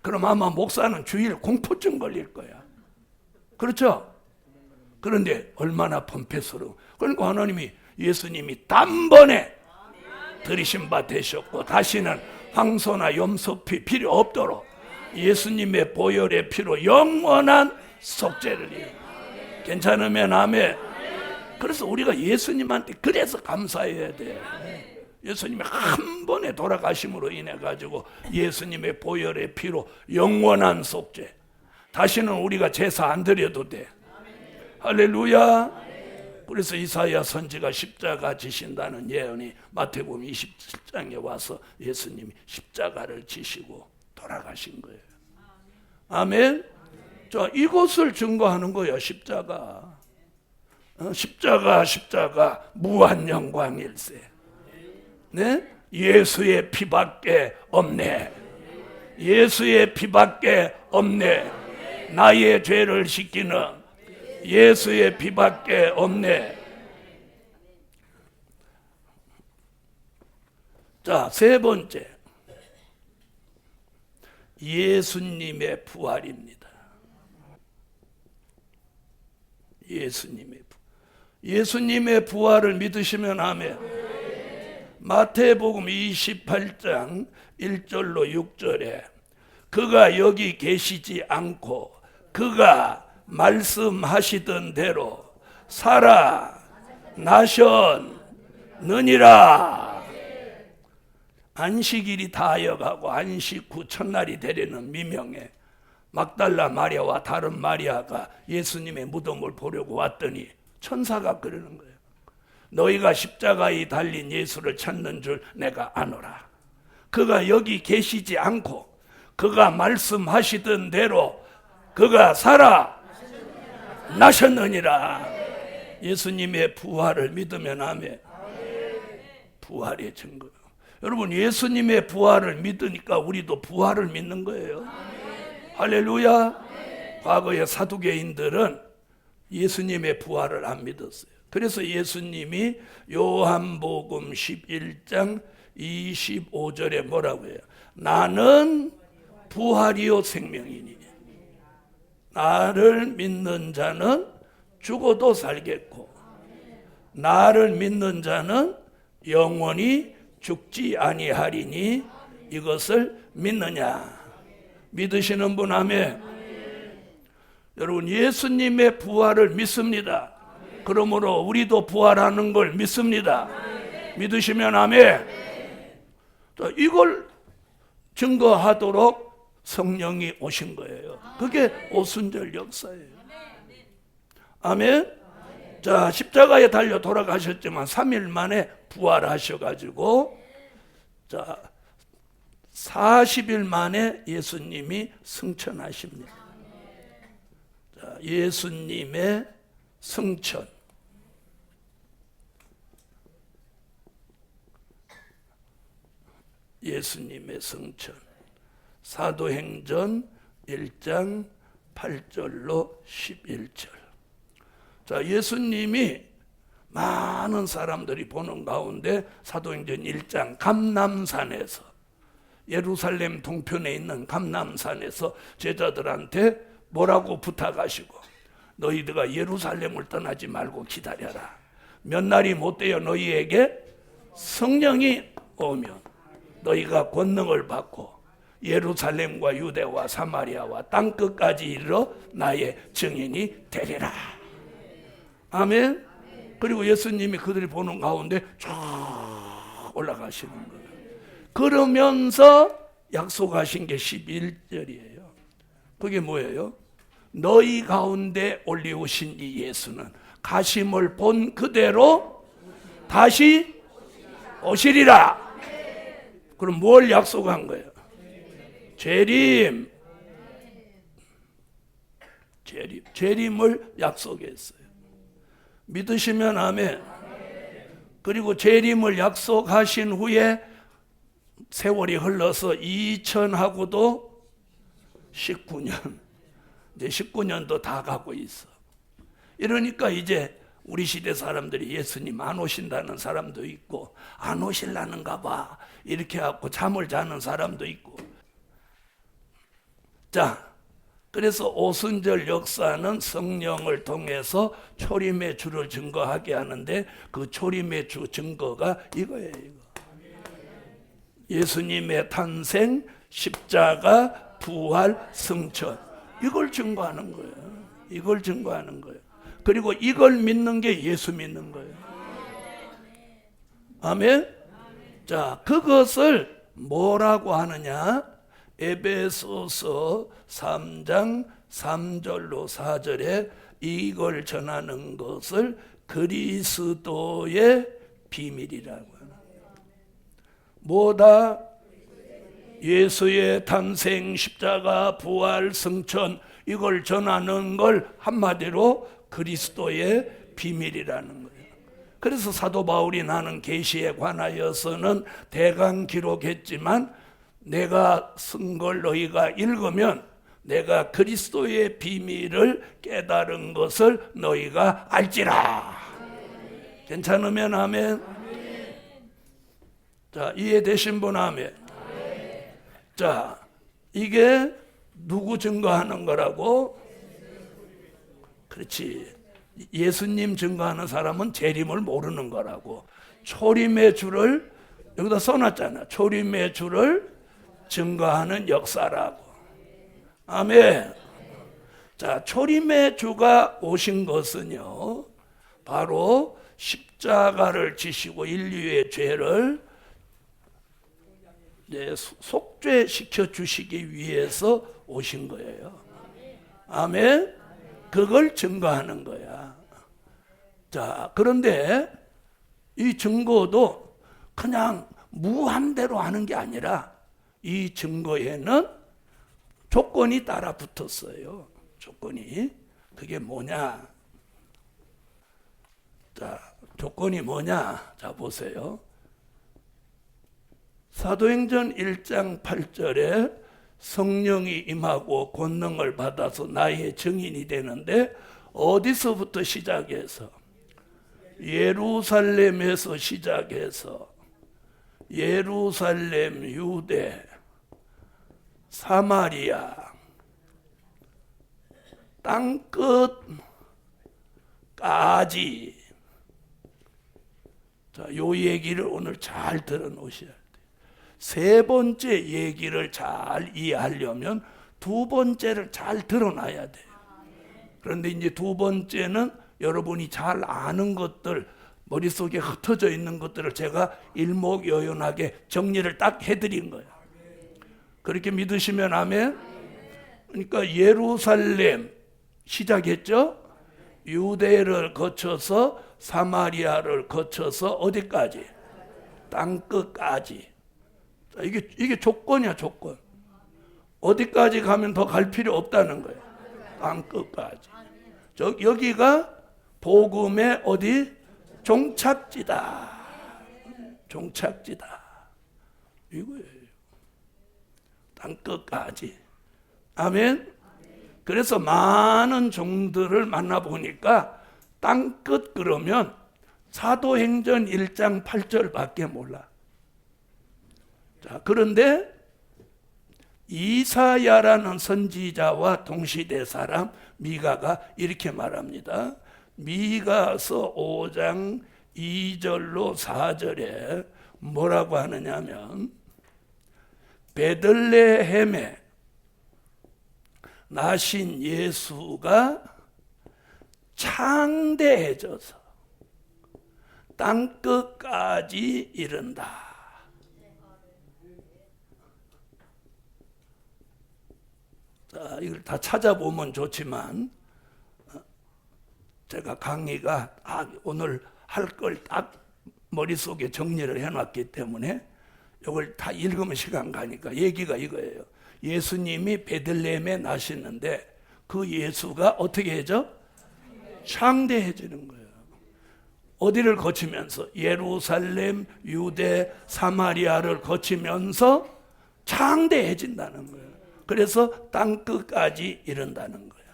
그럼 아마 목사는 주일 공포증 걸릴 거야. 그렇죠? 그런데 얼마나 범패스러워. 그러니까 하나님이 예수님이 단번에 들이신 바 되셨고 다시는 황소나 염소피 필요 없도록 예수님의 보혈의 피로 영원한 속죄를 이루어. 괜찮으면 아멘. 그래서 우리가 예수님한테 그래서 감사해야 돼. 예수님이 한 번에 돌아가심으로 인해 가지고 예수님의 보혈의 피로 영원한 속죄. 다시는 우리가 제사 안 드려도 돼. 할렐루야. 그래서 이사야 선지가 십자가 지신다는 예언이 마태복음 27장에 와서 예수님이 십자가를 지시고 돌아가신 거예요. 아멘. 자, 이것을 증거하는 거예요. 십자가. 십자가 무한 영광일세. 네? 예수의 피밖에 없네. 예수의 피밖에 없네. 나의 죄를 씻기는 예수의 피밖에 없네. 자, 세 번째. 예수님의 부활입니다. 예수님의 부활을 믿으시면 아멘. 마태복음 28장 1절로 6절에 그가 여기 계시지 않고 그가 말씀하시던 대로 살아나셨느니라. 안식일이 다하여가고 안식 후 첫날이 되려는 미명에 막달라 마리아와 다른 마리아가 예수님의 무덤을 보려고 왔더니 천사가 그러는 거예요. 너희가 십자가에 달린 예수를 찾는 줄 내가 아노라. 그가 여기 계시지 않고 그가 말씀하시던 대로 그가 살아나셨느니라. 예수님의 부활을 믿으면 아멘. 부활의 증거. 여러분, 예수님의 부활을 믿으니까 우리도 부활을 믿는 거예요. 할렐루야. 과거의 사두개인들은 예수님의 부활을 안 믿었어요. 그래서 예수님이 요한복음 11장 25절에 뭐라고 해요? 나는 부활이요 생명이니 나를 믿는 자는 죽어도 살겠고 나를 믿는 자는 영원히 죽지 아니하리니 이것을 믿느냐? 믿으시는 분 아멘. 여러분, 예수님의 부활을 믿습니다. 그러므로 우리도 부활하는 걸 믿습니다. 믿으시면 아멘. 이걸 증거하도록 성령이 오신 거예요. 그게 오순절 역사예요. 아멘. 자, 십자가에 달려 돌아가셨지만 3일 만에 부활하셔가지고, 자, 40일 만에 예수님이 승천하십니다. 자, 예수님의 승천. 예수님의 승천. 사도행전 1장 8절로 11절. 자, 예수님이 많은 사람들이 보는 가운데 사도행전 1장 감람산에서, 예루살렘 동편에 있는 감람산에서 제자들한테 뭐라고 부탁하시고, 너희들가 예루살렘을 떠나지 말고 기다려라. 몇 날이 못 되어 너희에게 성령이 오면 너희가 권능을 받고 예루살렘과 유대와 사마리아와 땅끝까지 이르러 나의 증인이 되리라. 아멘. 그리고 예수님이 그들이 보는 가운데 쭉 올라가시는 거예요. 그러면서 약속하신 게 11절이에요. 그게 뭐예요? 너희 가운데 올리우신 이 예수는 가심을 본 그대로 다시 오시리라. 그럼 뭘 약속한 거예요? 재림을 약속했어요. 믿으시면 아멘. 그리고 재림을 약속하신 후에 세월이 흘러서 2000하고도 19년, 이제 19년도 다 가고 있어. 이러니까 이제 우리 시대 사람들이 예수님 안 오신다는 사람도 있고, 안 오실라는가 봐 이렇게 하고 잠을 자는 사람도 있고. 자, 그래서 오순절 역사는 성령을 통해서 초림의 주를 증거하게 하는데, 그 초림의 주 증거가 이거예요. 이거. 예수님의 탄생, 십자가, 부활, 승천, 이걸 증거하는 거예요. 이걸 증거하는 거예요. 그리고 이걸 믿는 게 예수 믿는 거예요. 아멘. 자, 그것을 뭐라고 하느냐? 에베소서 3장 3절로 4절에 이걸 전하는 것을 그리스도의 비밀이라고 하는. 뭐다? 예수의 탄생, 십자가, 부활, 승천, 이걸 전하는 걸 한마디로 그리스도의 비밀이라는 거예요. 그래서 사도 바울이 나는 계시에 관하여서는 대강 기록했지만, 내가 쓴 걸 너희가 읽으면 내가 그리스도의 비밀을 깨달은 것을 너희가 알지라. 괜찮으면 아멘. 자, 이해되신 분 아멘. 자, 이게 누구 증거하는 거라고? 그렇지. 예수님 증거하는 사람은 재림을 모르는 거라고. 초림의 주를 여기다 써놨잖아. 초림의 주를 증거하는 역사라고. 아멘. 자, 초림의 주가 오신 것은요, 바로 십자가를 지시고 인류의 죄를 속죄시켜 주시기 위해서 오신 거예요. 아멘. 그걸 증거하는 거야. 자, 그런데 이 증거도 그냥 무한대로 하는 게 아니라 이 증거에는 조건이 따라 붙었어요. 조건이. 그게 뭐냐? 자, 조건이 뭐냐? 자, 보세요. 사도행전 1장 8절에 성령이 임하고 권능을 받아서 나의 증인이 되는데, 어디서부터 시작해서? 예루살렘에서 시작해서 예루살렘, 유대, 사마리아, 땅끝까지. 자, 요 얘기를 오늘 잘 들어놓으셔야 돼요. 세 번째 얘기를 잘 이해하려면 두 번째를 잘 들어놔야 돼요. 그런데 이제 두 번째는 여러분이 잘 아는 것들, 머릿속에 흩어져 있는 것들을 제가 일목요연하게 정리를 딱 해드린 거예요. 그렇게 믿으시면 아멘. 그러니까 예루살렘 시작했죠. 유대를 거쳐서 사마리아를 거쳐서 어디까지? 땅끝까지. 이게 조건이야, 조건. 어디까지 가면 더 갈 필요 없다는 거예요. 땅끝까지. 여기가 복음의 어디? 종착지다. 종착지다. 이거예요. 땅끝까지. 아멘. 그래서 많은 종들을 만나보니까 땅끝 그러면 사도행전 1장 8절밖에 몰라. 자, 그런데 이사야라는 선지자와 동시대 사람 미가가 이렇게 말합니다. 미가서 5장 2절로 4절에 뭐라고 하느냐면 베들레헴에 나신 예수가 창대해져서 땅끝까지 이른다. 자, 이걸 다 찾아보면 좋지만 제가 강의가 오늘 할 걸 딱 머릿속에 정리를 해놨기 때문에 이걸 다 읽으면 시간 가니까 얘기가 이거예요. 예수님이 베들레헴에 나시는데 그 예수가 어떻게 해져? 창대해지는 거예요. 어디를 거치면서? 예루살렘, 유대, 사마리아를 거치면서 창대해진다는 거예요. 그래서 땅끝까지 이른다는 거예요.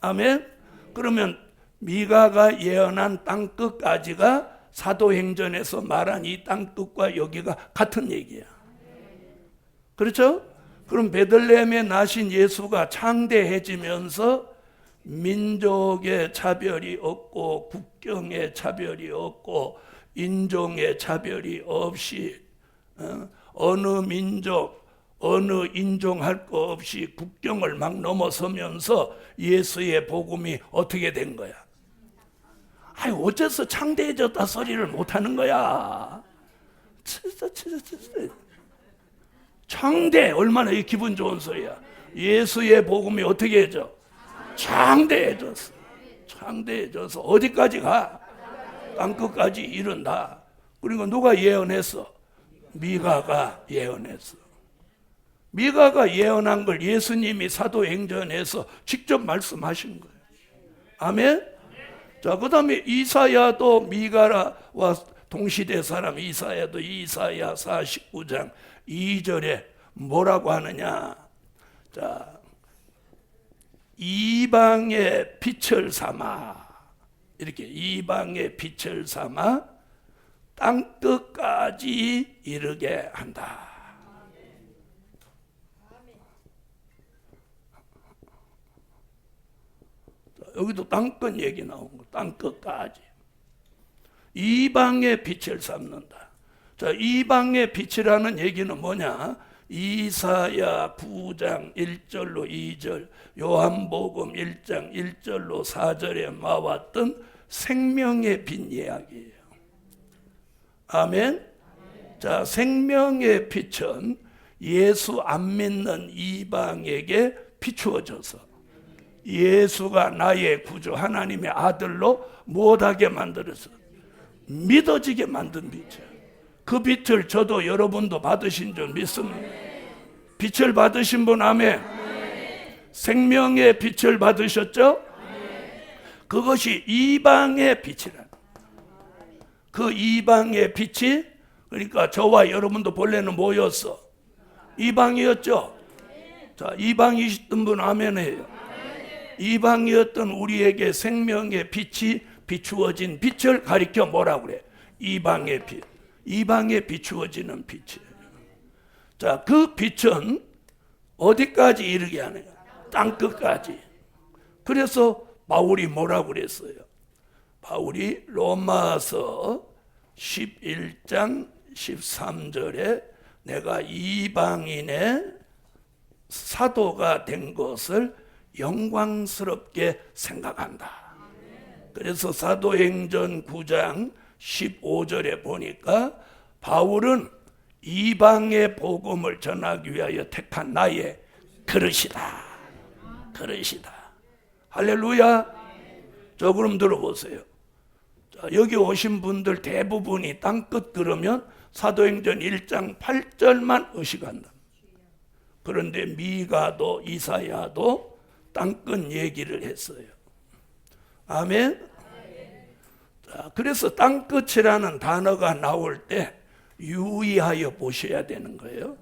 아멘? 그러면 미가가 예언한 땅끝까지가 사도행전에서 말한 이 땅끝과 여기가 같은 얘기야. 그렇죠? 그럼 베들레헴에 나신 예수가 창대해지면서 민족의 차별이 없고 국경의 차별이 없고 인종의 차별이 없이 어느 민족 어느 인종할 거 없이 국경을 막 넘어서면서 예수의 복음이 어떻게 된 거야? 아니 어째서 창대해졌다 소리를 못하는 거야? 창대 얼마나 기분 좋은 소리야. 예수의 복음이 어떻게 해져? 창대해졌어. 창대해져서 어디까지 가? 땅끝까지 이른다. 그리고 누가 예언했어? 미가가 예언했어. 미가가 예언한 걸 예수님이 사도행전에서 직접 말씀하신 거예요. 아멘? 자, 그 다음에 이사야도 미가와 동시대 사람 이사야도 이사야 49장 2절에 뭐라고 하느냐. 자, 이방의 빛을 삼아, 이렇게 이방의 빛을 삼아 땅끝까지 이르게 한다. 여기도 땅끝 얘기 나온 거, 땅끝까지. 이방의 빛을 삼는다. 자, 이방의 빛이라는 얘기는 뭐냐? 이사야 9장 1절로 2절, 요한복음 1장 1절로 4절에 나왔던 생명의 빛 이야기예요. 아멘? 자, 생명의 빛은 예수 안 믿는 이방에게 비추어져서 예수가 나의 구주 하나님의 아들로 못하게 만들어서 믿어지게 만든 빛이에요. 그 빛을 저도 여러분도 받으신 줄 믿습니다. 빛을 받으신 분 아멘. 생명의 빛을 받으셨죠? 그것이 이방의 빛이라. 그 이방의 빛이, 그러니까 저와 여러분도 본래는 뭐였어? 이방이었죠? 자, 이방이셨던 분 아멘 해요. 이방이었던 우리에게 생명의 빛이 비추어진 빛을 가리켜 뭐라고 그래? 이방의 빛. 이방에 비추어지는 빛이에요. 자, 그 빛은 어디까지 이르게 하느냐? 땅끝까지. 그래서 바울이 뭐라고 그랬어요? 바울이 로마서 11장 13절에 내가 이방인의 사도가 된 것을 영광스럽게 생각한다. 그래서 사도행전 9장 15절에 보니까 바울은 이방의 복음을 전하기 위하여 택한 나의 그릇이다. 그릇이다. 할렐루야. 자, 그럼 들어보세요. 자, 여기 오신 분들 대부분이 땅끝 그러면 사도행전 1장 8절만 의식한다. 그런데 미가도 이사야도 땅끝 얘기를 했어요. 아멘. 자, 그래서 땅끝이라는 단어가 나올 때 유의하여 보셔야 되는 거예요.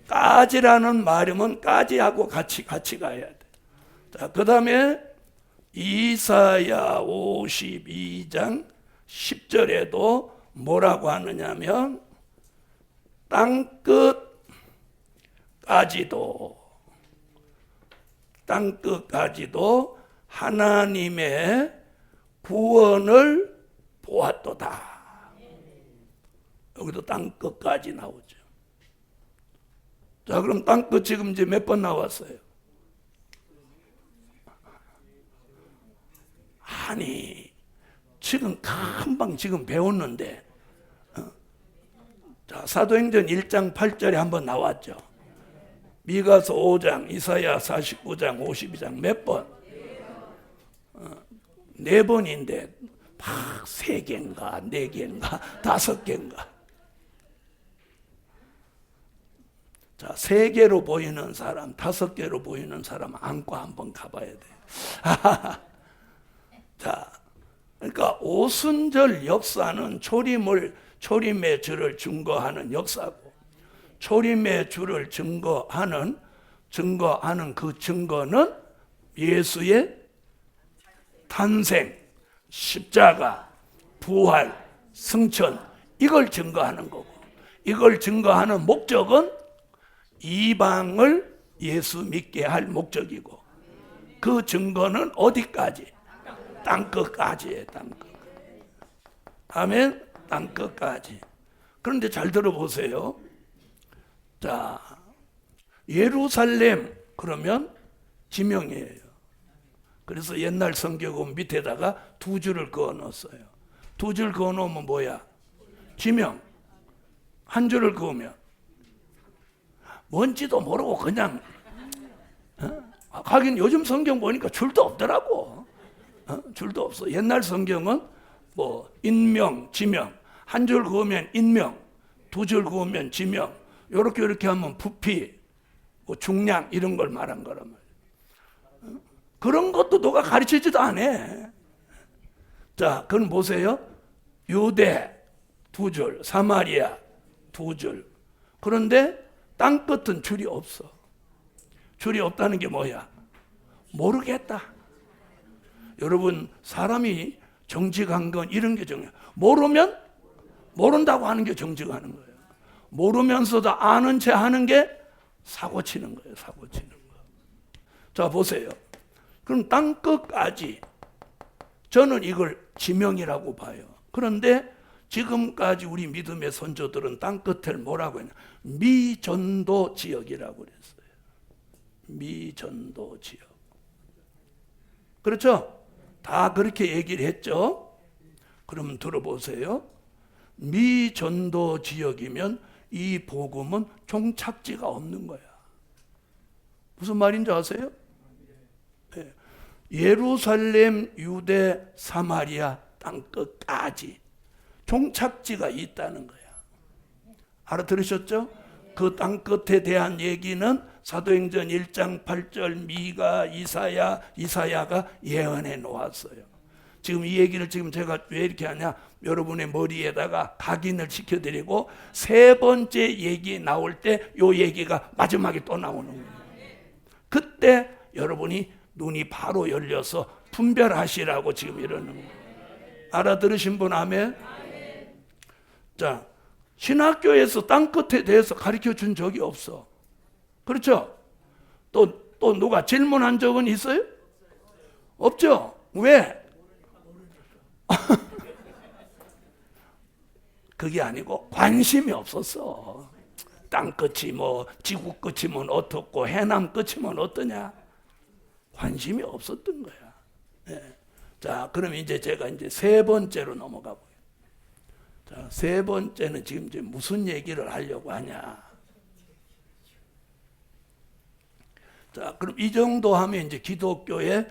까지라는 말이면 까지하고 같이 가야 돼. 자, 그 다음에 이사야 52장 10절에도 뭐라고 하느냐면 땅끝까지도 하나님의 구원을 보았도다. 여기도 땅끝까지 나오죠. 자, 그럼 땅끝 지금 이제 몇 번 나왔어요? 아니, 지금 금방 지금 배웠는데, 자, 사도행전 1장 8절에 한번 나왔죠. 미가서 5장, 이사야 49장, 52장 몇 번? 4번인데 막 3개인가 4개인가 5개인가. 자, 3개로 보이는 사람, 5개로 보이는 사람 안고 한번 가봐야 돼. 자, 그러니까 오순절 역사는 초림의 주를 증거하는 역사고, 초림의 주를 증거하는 그 증거는 예수의 탄생, 십자가, 부활, 승천, 이걸 증거하는 거고, 이걸 증거하는 목적은 이방을 예수 믿게 할 목적이고, 그 증거는 어디까지? 땅끝까지예요. 땅끝. 아멘. 땅끝까지. 그런데 잘 들어보세요. 자, 예루살렘 그러면 지명이에요. 그래서 옛날 성경은 밑에다가 2줄을 그어 넣었어요. 2줄 그어 놓으면 뭐야? 지명. 1줄을 그으면 뭔지도 모르고 그냥 하긴 요즘 성경 보니까 줄도 없더라고. 줄도 없어. 옛날 성경은 뭐 인명, 지명, 1줄 그으면 인명, 2줄 그으면 지명, 요렇게 하면 부피, 뭐 중량 이런 걸 말한 거란 말이에요. 그런 것도 누가 가르치지도 않아. 자, 그럼 보세요. 유대 2줄, 사마리아 2줄. 그런데 땅끝은 줄이 없어. 줄이 없다는 게 뭐야? 모르겠다. 여러분, 사람이 정직한 건 이런 게 정해요. 모르면 모른다고 하는 게 정직하는 거예요. 모르면서도 아는 채 하는 게 사고 치는 거예요. 사고 치는 거. 자, 보세요. 그럼 땅끝까지 저는 이걸 지명이라고 봐요. 그런데 지금까지 우리 믿음의 선조들은 땅끝을 뭐라고 했냐? 미전도 지역이라고 그랬어요. 미전도 지역. 그렇죠? 다 그렇게 얘기를 했죠? 그럼 들어보세요. 미전도 지역이면 이 복음은 종착지가 없는 거야. 무슨 말인지 아세요? 네. 예루살렘, 유대, 사마리아 땅끝까지 종착지가 있다는 거야. 알아들으셨죠? 그 땅끝에 대한 얘기는 사도행전 1장 8절 미가, 이사야가 예언해 놓았어요. 지금 이 얘기를 지금 제가 왜 이렇게 하냐? 여러분의 머리에다가 각인을 시켜드리고 3번째 얘기 나올 때 이 얘기가 마지막에 또 나오는 거예요. 그때 여러분이 눈이 바로 열려서 분별하시라고 지금 이러는 거예요. 알아들으신 분 아멘? 자, 신학교에서 땅끝에 대해서 가르쳐 준 적이 없어. 그렇죠? 또 누가 질문한 적은 있어요? 없죠? 왜? 그게 아니고 관심이 없었어. 땅끝이 뭐 지구 끝이면 어떻고 해남 끝이면 어떠냐? 관심이 없었던 거야. 네. 자, 그럼 이제 제가 이제 3번째로 넘어가 보요. 자, 세 번째는 지금 이제 무슨 얘기를 하려고 하냐. 자, 그럼 이 정도 하면 이제 기독교의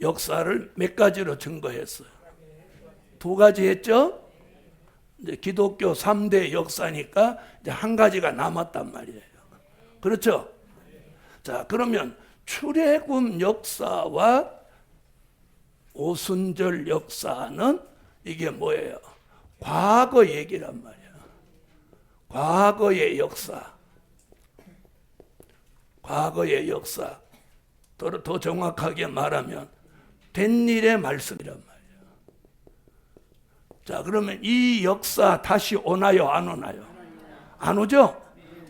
역사를 몇 가지로 증거했어요? 두 가지 했죠? 이제 기독교 3대 역사니까 이제 한 가지가 남았단 말이에요. 그렇죠? 자, 그러면 출애굽 역사와 오순절 역사는 이게 뭐예요? 과거 얘기란 말이야. 과거의 역사. 과거의 역사. 더 정확하게 말하면 된 일의 말씀이란 말이야. 자, 그러면 이 역사 다시 오나요? 안 오나요? 안 오죠?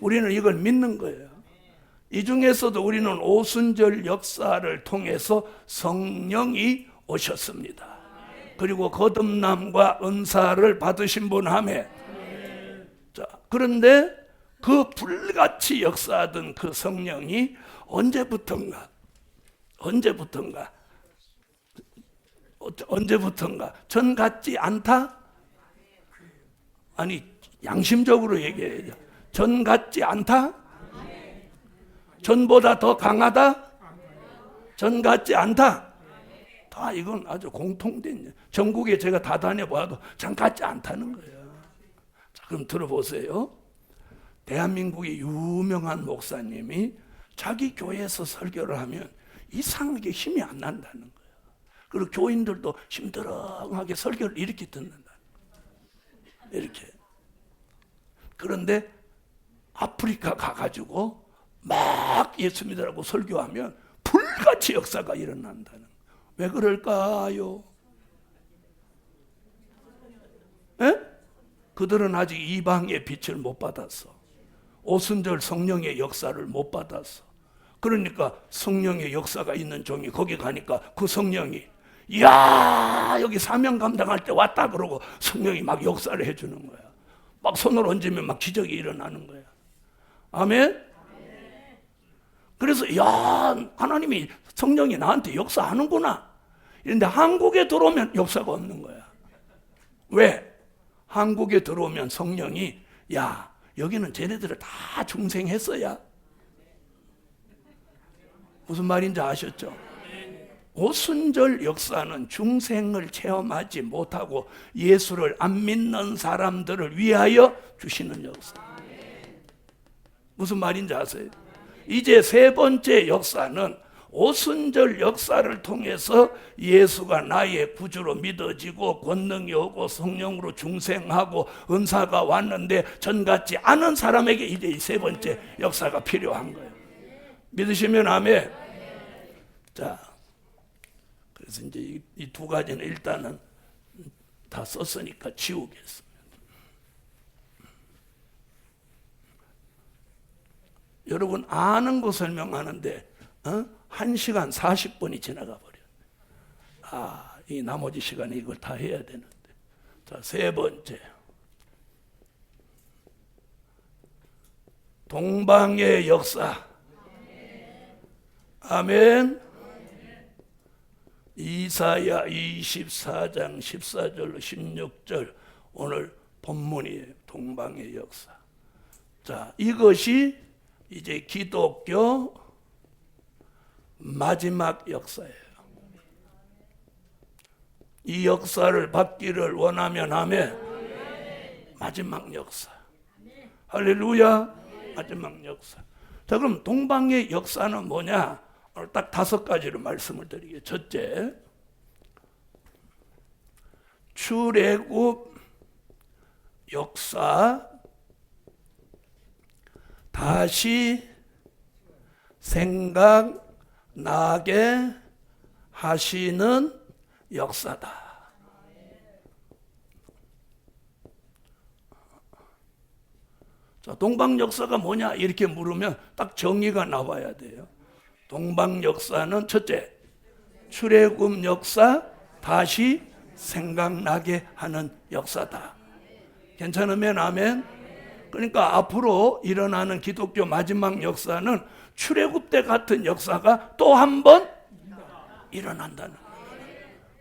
우리는 이걸 믿는 거예요. 이 중에서도 우리는 오순절 역사를 통해서 성령이 오셨습니다. 그리고 거듭남과 은사를 받으신 분 하매. 자, 그런데 그 불같이 역사하던 그 성령이 언제부턴가 전 같지 않다? 아니, 양심적으로 얘기해야죠. 전 같지 않다? 전보다 더 강하다? 전 같지 않다? 다 이건 아주 공통된, 전국에 제가 다 다녀봐도 전 같지 않다는 거예요. 자, 그럼 들어보세요. 대한민국의 유명한 목사님이 자기 교회에서 설교를 하면 이상하게 힘이 안 난다는 거예요. 그리고 교인들도 힘들어하게 설교를 이렇게 듣는다. 이렇게. 그런데 아프리카 가가지고 막 예수 믿으라고 설교하면 불같이 역사가 일어난다는 거예요. 왜 그럴까요? 에? 그들은 아직 이방의 빛을 못 받았어. 오순절 성령의 역사를 못 받았어. 그러니까 성령의 역사가 있는 종이 거기 가니까 그 성령이 이야 여기 사명 감당할 때 왔다 그러고 성령이 막 역사를 해주는 거야. 막 손을 얹으면 막 기적이 일어나는 거야. 아멘? 그래서 야 하나님이 성령이 나한테 역사하는구나. 그런데 한국에 들어오면 역사가 없는 거야. 왜? 한국에 들어오면 성령이 야 여기는 쟤네들을 다 중생했어야. 무슨 말인지 아셨죠? 오순절 역사는 중생을 체험하지 못하고 예수를 안 믿는 사람들을 위하여 주시는 역사. 무슨 말인지 아세요? 이제 세 번째 역사는 오순절 역사를 통해서 예수가 나의 구주로 믿어지고 권능이 오고 성령으로 중생하고 은사가 왔는데 전 같지 않은 사람에게 이제 이 세 번째 역사가 필요한 거예요. 믿으시면 아멘. 자, 그래서 이제 이 두 가지는 일단은 다 썼으니까 지우겠습니다. 여러분 아는 거 설명하는데 1시간 40분이 지나가 버렸네. 이 나머지 시간에 이걸 다 해야 되는데. 자, 세 번째. 동방의 역사. 아멘. 이사야 24장 14절로 16절 오늘 본문이에요. 동방의 역사. 자, 이것이 이제 기독교 마지막 역사예요. 이 역사를 받기를 원하면 하면 마지막 역사. 할렐루야. 마지막 역사. 자, 그럼 동방의 역사는 뭐냐? 오늘 딱 5가지로 말씀을 드리게. 첫째, 출애굽 역사 다시 생각나게 하시는 역사다. 자, 동방 역사가 뭐냐 이렇게 물으면 딱 정의가 나와야 돼요. 동방 역사는 첫째, 출애굽 역사 다시 생각나게 하는 역사다. 괜찮으면 아멘. 그러니까 앞으로 일어나는 기독교 마지막 역사는 출애굽 때 같은 역사가 또 한 번 일어난다는 거예요.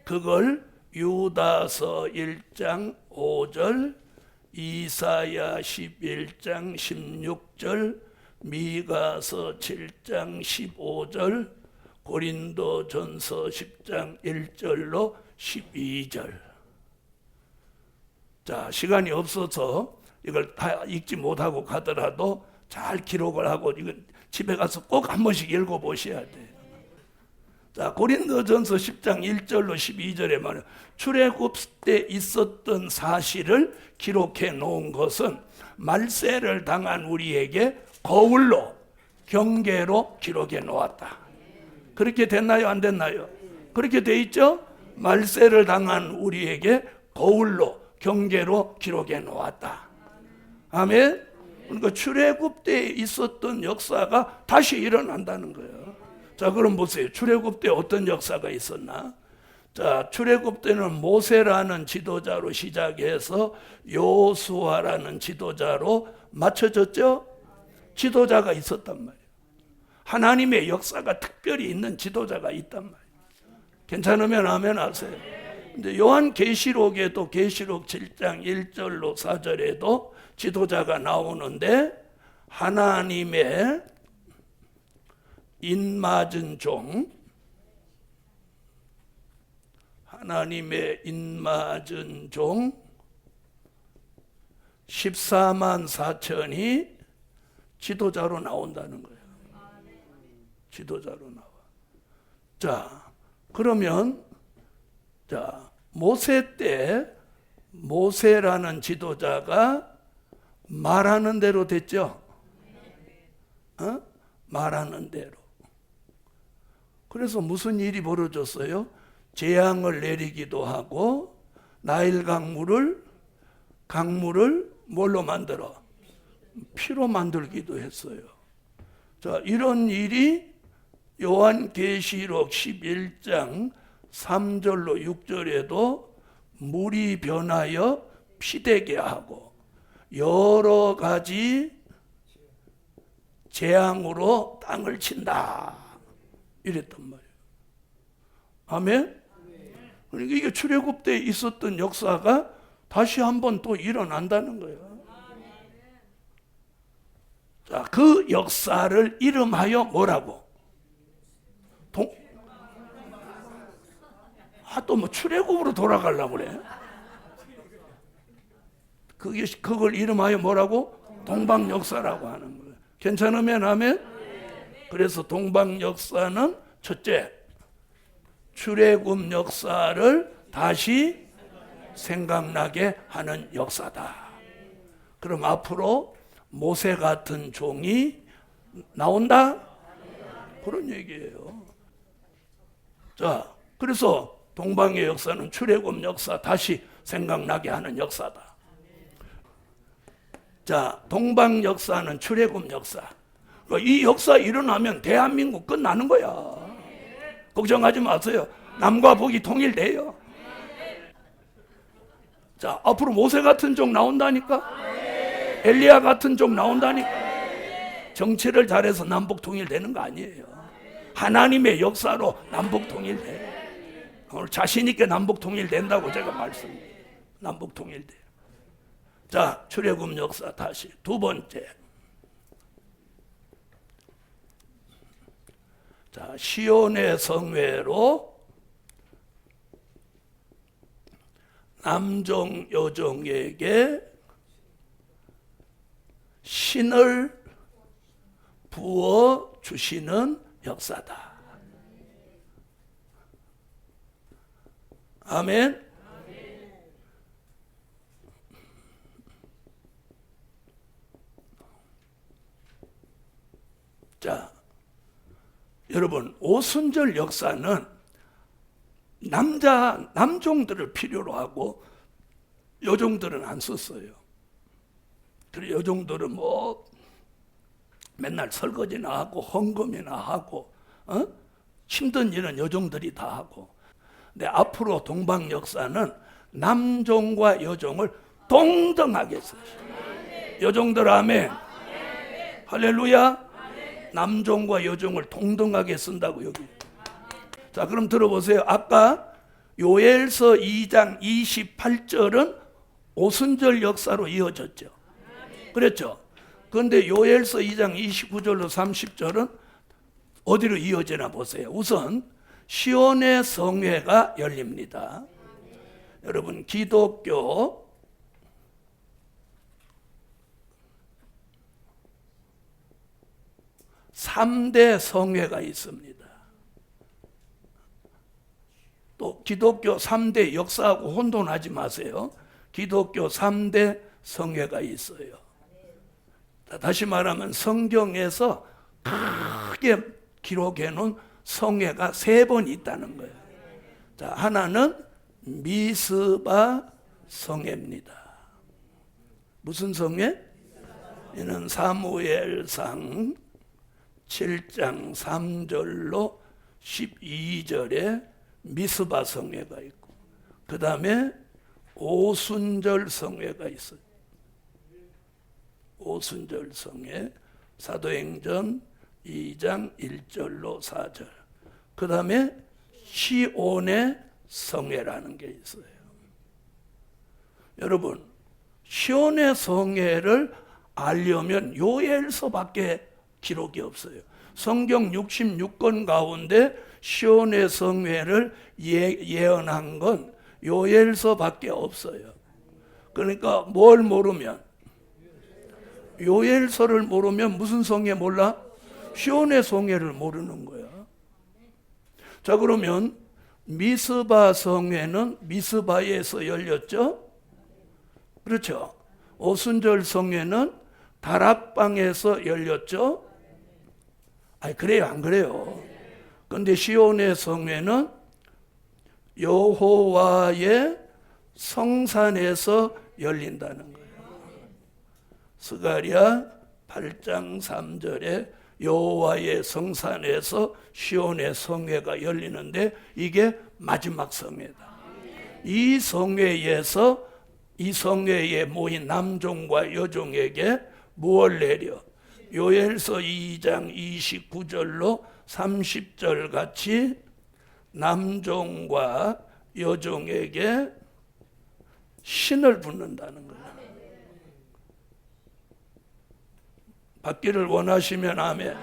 그걸 유다서 1장 5절 이사야 11장 16절, 미가서 7장 15절, 고린도전서 10장 1절로 12절. 자, 시간이 없어서 이걸 다 읽지 못하고 가더라도 잘 기록을 하고 이건 집에 가서 꼭 한 번씩 읽어보셔야 돼요. 자, 고린도전서 10장 1절로 12절에 말해 출애굽 때 있었던 사실을 기록해 놓은 것은 말세를 당한 우리에게 거울로 경계로 기록해 놓았다. 그렇게 됐나요? 안 됐나요? 그렇게 돼 있죠? 말세를 당한 우리에게 거울로 경계로 기록해 놓았다. 아멘. 그러니까 출애굽 때 있었던 역사가 다시 일어난다는 거예요. 자, 그럼 보세요. 출애굽 때 어떤 역사가 있었나? 자, 출애굽 때는 모세라는 지도자로 시작해서 여호수아라는 지도자로 맞춰졌죠? 지도자가 있었단 말이에요. 하나님의 역사가 특별히 있는 지도자가 있단 말이에요. 괜찮으면 아멘 하세요. 근데 요한계시록에도 계시록 7장 1절로 4절에도 지도자가 나오는데 하나님의 인맞은 종, 하나님의 인맞은 종 14만 4천이 지도자로 나온다는 거예요. 지도자로 나와. 자, 그러면 자, 모세 때 모세라는 지도자가 말하는 대로 됐죠? 말하는 대로. 그래서 무슨 일이 벌어졌어요? 재앙을 내리기도 하고 나일 강물을 뭘로 만들어? 피로 만들기도 했어요. 자, 이런 일이 요한계시록 11장 3절로 6절에도 물이 변하여 피되게 하고 여러 가지 재앙으로 땅을 친다. 이랬단 말이에요. 아멘? 그러니까 이게 출애굽 때 있었던 역사가 다시 한번 또 일어난다는 거예요. 자, 그 역사를 이름하여 뭐라고? 또 뭐 출애굽으로 돌아가려고 그래. 그걸 이름하여 뭐라고? 동방 역사라고 하는 거예요. 괜찮으면 하면? 그래서 동방 역사는 첫째, 출애굽 역사를 다시 생각나게 하는 역사다. 그럼 앞으로 모세 같은 종이 나온다? 그런 얘기예요. 자, 그래서 동방의 역사는 출애굽 역사 다시 생각나게 하는 역사다. 자, 동방 역사는 출애굽 역사. 이 역사 일어나면 대한민국 끝나는 거야. 걱정하지 마세요. 남과 북이 통일돼요. 자, 앞으로 모세 같은 종 나온다니까? 엘리야 같은 종 나온다니까? 정치를 잘해서 남북 통일되는 거 아니에요. 하나님의 역사로 남북 통일돼. 오늘 자신 있게 남북 통일된다고 제가 말씀드려요. 남북 통일돼. 자, 출애굽 역사 다시. 두 번째. 자, 시온의 성회로 남종 여종에게 신을 부어 주시는 역사다. 아멘. 자, 여러분, 오순절 역사는 남종들을 필요로 하고 여종들은 안 썼어요. 그리고 여종들은 뭐 맨날 설거지나 하고 헌금이나 하고 힘든 일은 여종들이 다 하고. 근데 앞으로 동방 역사는 남종과 여종을 동등하게 써요. 여종들 아멘. 할렐루야. 남종과 여종을 동등하게 쓴다고 여기. 자, 그럼 들어보세요. 아까 요엘서 2장 28절은 오순절 역사로 이어졌죠. 그랬죠. 그런데 요엘서 2장 29절로 30절은 어디로 이어지나 보세요. 우선 시온의 성회가 열립니다. 여러분, 기독교 (3대) 성회가 있습니다. 또 기독교 3대 역사하고 혼돈하지 마세요. 기독교 3대 성회가 있어요. 다시 말하면 성경에서 크게 기록해 놓은 성회가 3번 있다는 거예요. 자, 하나는 미스바 성회입니다. 무슨 성회? 이는 사무엘상 7장 3절로 12절에 미스바 성회가 있고, 그 다음에 오순절 성회가 있어요. 오순절 성회, 사도행전 2장 1절로 4절. 그 다음에 시온의 성회라는 게 있어요. 여러분, 시온의 성회를 알려면 요엘서밖에 기록이 없어요. 성경 66권 가운데 시온의 성회를 예언한 건 요엘서밖에 없어요. 그러니까 뭘 모르면, 요엘서를 모르면 무슨 성회 몰라? 시온의 성회를 모르는 거야. 자, 그러면 미스바 성회는 미스바에서 열렸죠? 그렇죠? 오순절 성회는 다락방에서 열렸죠? 아니, 그래요, 안 그래요? 그런데 시온의 성회는 여호와의 성산에서 열린다는 거예요. 스가랴 8장 3절에 여호와의 성산에서 시온의 성회가 열리는데 이게 마지막 성회다. 이 성회에서 이 성회에 모인 남종과 여종에게 무엇을 내려? 요엘서 2장 29절로 30절 같이 남종과 여종에게 신을 붓는다는 거예요. 받기를 원하시면 아멘.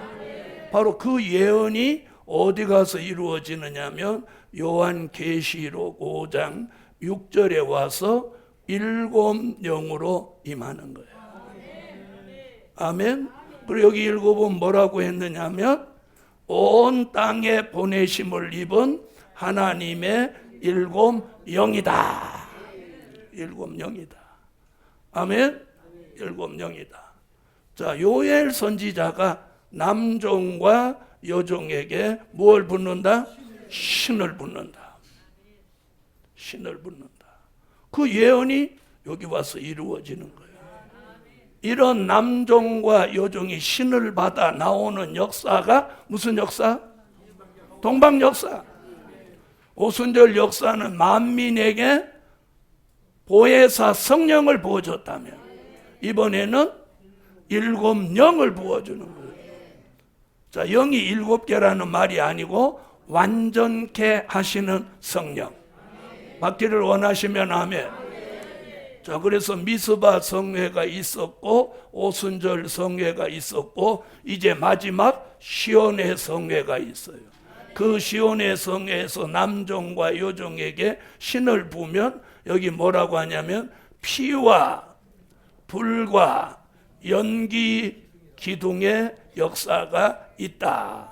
바로 그 예언이 어디 가서 이루어지느냐면 요한계시록 5장 6절에 와서 7영으로 임하는 거예요. 아멘. 그리고 여기 읽어보면 뭐라고 했느냐면 온 땅에 보내심을 입은 하나님의 7영이다. 7영이다. 아멘. 7영이다. 자, 요엘 선지자가 남종과 여종에게 뭘 붓는다? 신을 붓는다. 신을 붓는다. 그 예언이 여기 와서 이루어지는 거예요. 이런 남종과 여종이 신을 받아 나오는 역사가 무슨 역사? 동방 역사. 오순절 역사는 만민에게 보혜사 성령을 부어줬다면 이번에는 7영을 부어주는 거예요. 자, 영이 7개라는 말이 아니고 완전케 하시는 성령. 받기를 원하시면 아멘. 자, 그래서 미스바 성회가 있었고 오순절 성회가 있었고 이제 마지막 시온의 성회가 있어요. 그 시온의 성회에서 남종과 여종에게 신을 부으면 여기 뭐라고 하냐면 피와 불과 연기 기둥의 역사가 있다.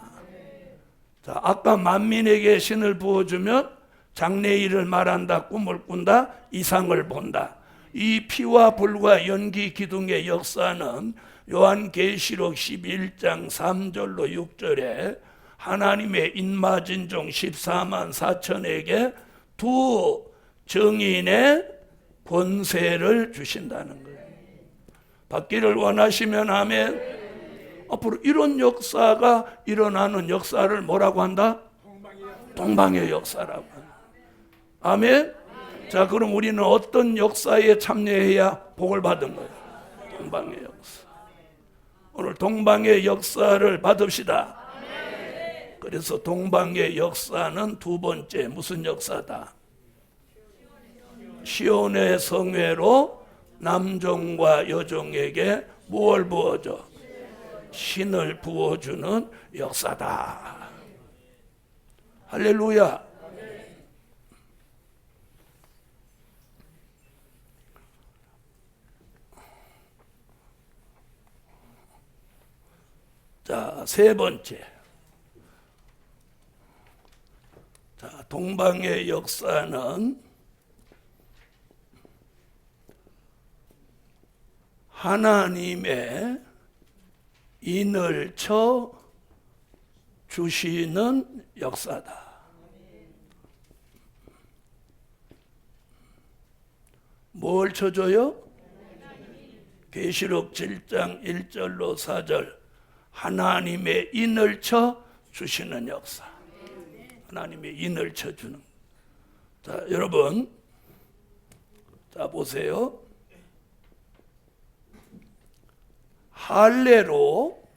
자, 아까 만민에게 신을 부어주면 장래일을 말한다, 꿈을 꾼다, 이상을 본다. 이 피와 불과 연기 기둥의 역사는 요한계시록 11장 3절로 6절에 하나님의 인마진 종 14만 4천에게 두 정인의 권세를 주신다는 거예요. 받기를 원하시면 아멘. 앞으로 이런 역사가 일어나는 역사를 뭐라고 한다? 동방의 역사라고 한다. 아멘. 자, 그럼 우리는 어떤 역사에 참여해야 복을 받은 거예요? 동방의 역사. 오늘 동방의 역사를 받읍시다. 그래서 동방의 역사는 두 번째 무슨 역사다? 시온의 성회로 남종과 여종에게 무엇을 부어줘? 신을 부어주는 역사다. 할렐루야. 자, 세 번째. 자, 동방의 역사는 하나님의 인을 쳐 주시는 역사다. 뭘 쳐줘요? 계시록 7장 1절로 4절. 하나님의 인을 쳐 주시는 역사. 하나님의 인을 쳐 주는. 자, 여러분. 자, 보세요. 할례로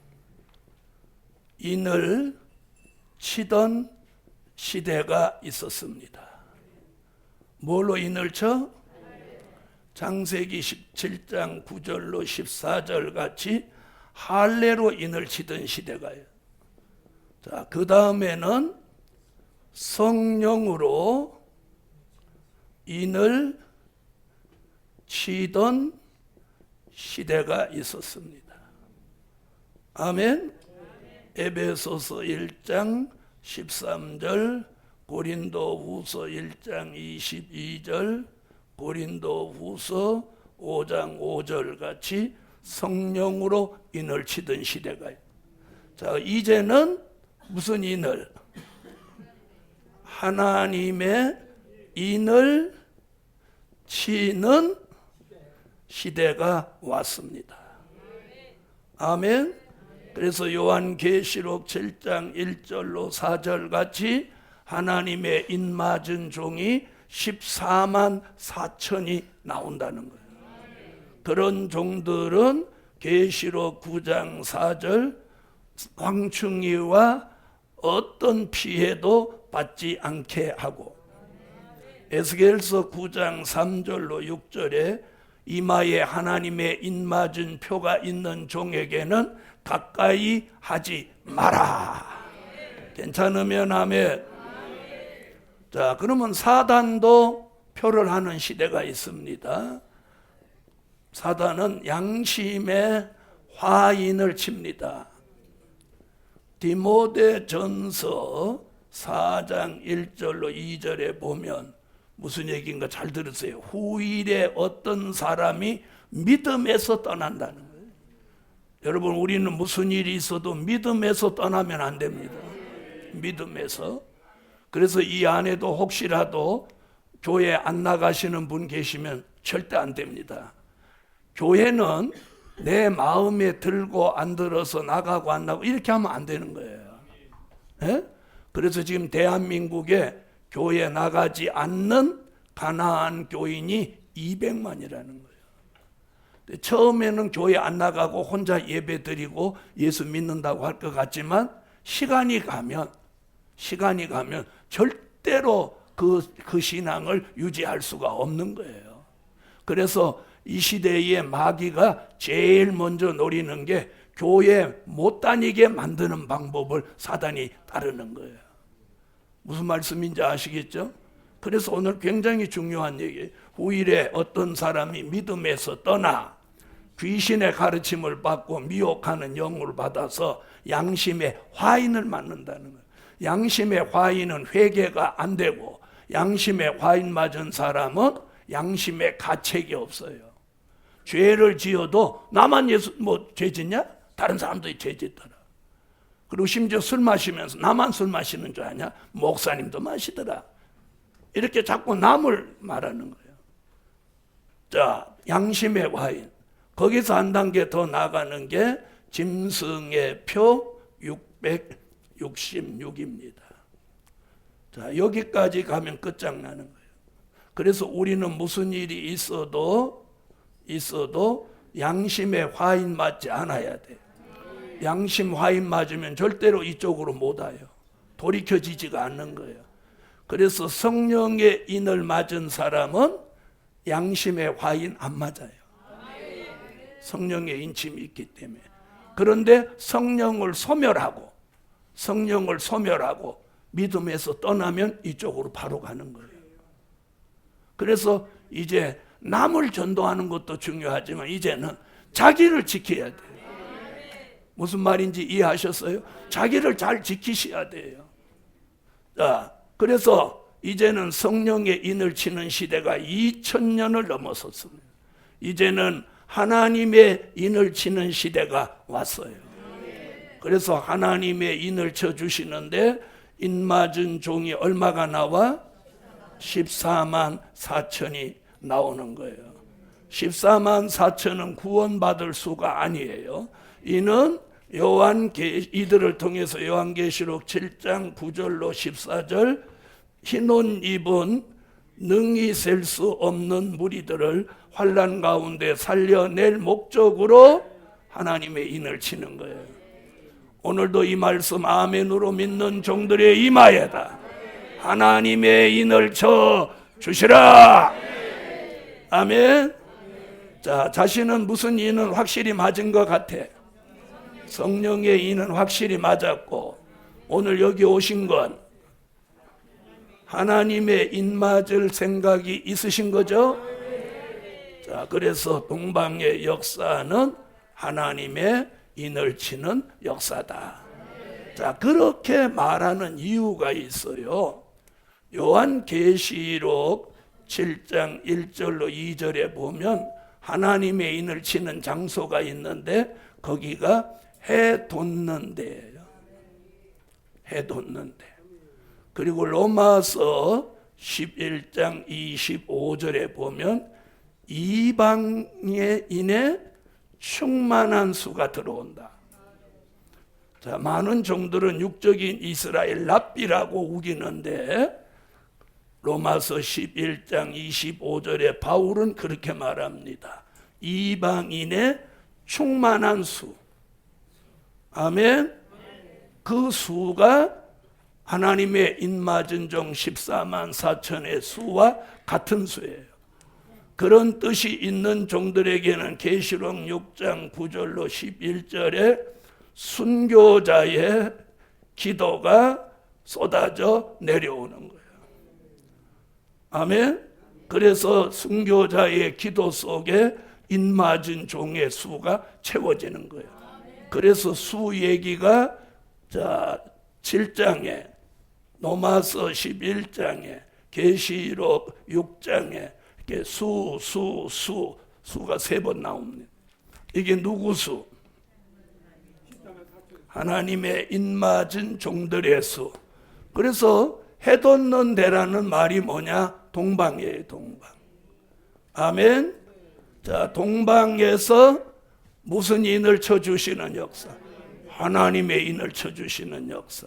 인을 치던 시대가 있었습니다. 뭘로 인을 쳐? 창세기 17장 9절로 14절 같이 할례로 인을 치던 시대가요. 자, 그 다음에는 성령으로 인을 치던 시대가 있었습니다. 아멘. 에베소서 1장 13절, 고린도후서 1장 22절, 고린도후서 5장 5절 같이 성령으로 인을 치던 시대가요. 자, 이제는 무슨 인을? 하나님의 인을 치는 시대가 왔습니다. 아멘. 그래서 요한계시록 7장 1절로 4절 같이 하나님의 인 맞은 종이 14만 4천이 나온다는 거예요. 그런 종들은 계시록 9장 4절 황충이와 어떤 피해도 받지 않게 하고, 에스겔서 9장 3절로 6절에 이마에 하나님의 인 맞은 표가 있는 종에게는 가까이 하지 마라. 괜찮으면 아멘. 자, 그러면 사단도 표를 하는 시대가 있습니다. 사단은 양심의 화인을 칩니다. 디모데전서 4장 1절로 2절에 보면 무슨 얘기인가 잘 들으세요. 후일에 어떤 사람이 믿음에서 떠난다는 거예요. 여러분, 우리는 무슨 일이 있어도 믿음에서 떠나면 안 됩니다. 믿음에서. 그래서 이 안에도 혹시라도 교회 안 나가시는 분 계시면 절대 안 됩니다. 교회는 내 마음에 들고 안 들어서 나가고 안 나가고 이렇게 하면 안 되는 거예요. 네? 그래서 지금 대한민국에 교회 나가지 않는 가나안 교인이 200만이라는 거예요. 처음에는 교회 안 나가고 혼자 예배 드리고 예수 믿는다고 할 것 같지만 시간이 가면 절대로 그 신앙을 유지할 수가 없는 거예요. 그래서 이 시대의 마귀가 제일 먼저 노리는 게 교회 못 다니게 만드는 방법을 사단이 따르는 거예요. 무슨 말씀인지 아시겠죠? 그래서 오늘 굉장히 중요한 얘기예요. 후일에 어떤 사람이 믿음에서 떠나 귀신의 가르침을 받고 미혹하는 영을 받아서 양심의 화인을 맞는다는 거예요. 양심의 화인은 회개가 안 되고, 양심의 화인 맞은 사람은 양심의 가책이 없어요. 죄를 지어도 나만 죄 짓냐? 다른 사람들이 죄 짓더라. 그리고 심지어 술 마시면서 나만 술 마시는 줄 아냐? 목사님도 마시더라. 이렇게 자꾸 남을 말하는 거예요. 자, 양심의 화인. 거기서 한 단계 더 나가는 게 짐승의 표 666입니다. 자, 여기까지 가면 끝장나는 거예요. 그래서 우리는 무슨 일이 있어도 양심의 화인 맞지 않아야 돼. 양심 화인 맞으면 절대로 이쪽으로 못 와요. 돌이켜지지가 않는 거예요. 그래서 성령의 인을 맞은 사람은 양심의 화인 안 맞아요. 성령의 인침이 있기 때문에. 그런데 성령을 소멸하고 믿음에서 떠나면 이쪽으로 바로 가는 거예요. 그래서 이제 남을 전도하는 것도 중요하지만 이제는 자기를 지켜야 돼요. 무슨 말인지 이해하셨어요? 자기를 잘 지키셔야 돼요. 자, 그래서 이제는 성령의 인을 치는 시대가 2000년을 넘어섰습니다. 이제는 하나님의 인을 치는 시대가 왔어요. 그래서 하나님의 인을 쳐주시는데 인 맞은 종이 얼마가 나와? 14만 4천이 나오는 거예요. 14만 4천은 구원받을 수가 아니에요. 이는 이들을 통해서 요한계시록 7장 9절로 14절 흰옷 입은 능히 셀 수 없는 무리들을 환난 가운데 살려낼 목적으로 하나님의 인을 치는 거예요. 오늘도 이 말씀 아멘으로 믿는 종들의 임하여다. 하나님의 인을 쳐 주시라. 아멘. 자, 자신은 무슨 인은 확실히 맞은 것 같아? 성령의 인은 확실히 맞았고, 오늘 여기 오신 건 하나님의 인 맞을 생각이 있으신 거죠? 자, 그래서 동방의 역사는 하나님의 인을 치는 역사다. 자, 그렇게 말하는 이유가 있어요. 요한계시록 7장 1절로 2절에 보면 하나님의 인을 치는 장소가 있는데 거기가 해 돋는 데예요. 해 돋는 데. 그리고 로마서 11장 25절에 보면 이방의 인에 충만한 수가 들어온다. 자, 많은 종들은 육적인 이스라엘 랍비라고 우기는데 로마서 11장 25절에 바울은 그렇게 말합니다. 이방인의 충만한 수. 아멘. 그 수가 하나님의 인맞은 종 14만 4천의 수와 같은 수예요. 그런 뜻이 있는 종들에게는 계시록 6장 9절로 11절에 순교자의 기도가 쏟아져 내려오는 거예요. 아멘. 그래서 순교자의 기도 속에 인맞은 종의 수가 채워지는 거예요. 그래서 수 얘기가 7장에 로마서 11장에 계시록 6장에 이렇게 수가 3번 나옵니다. 이게 누구 수? 하나님의 인맞은 종들의 수. 그래서 해돋는 데라는 말이 뭐냐? 동방이에요, 동방. 아멘. 자, 동방에서 무슨 인을 쳐주시는 역사? 하나님의 인을 쳐주시는 역사.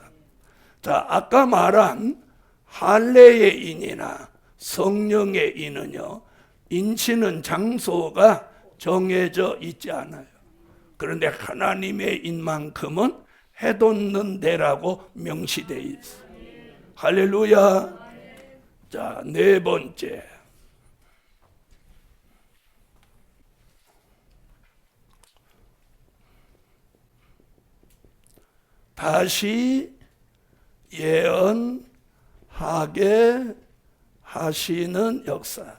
자, 아까 말한 할례의 인이나 성령의 인은요, 인치는 장소가 정해져 있지 않아요. 그런데 하나님의 인만큼은 해돋는 데라고 명시되어 있어요. 할렐루야. 자, 네 번째. 다시 예언하게 하시는 역사.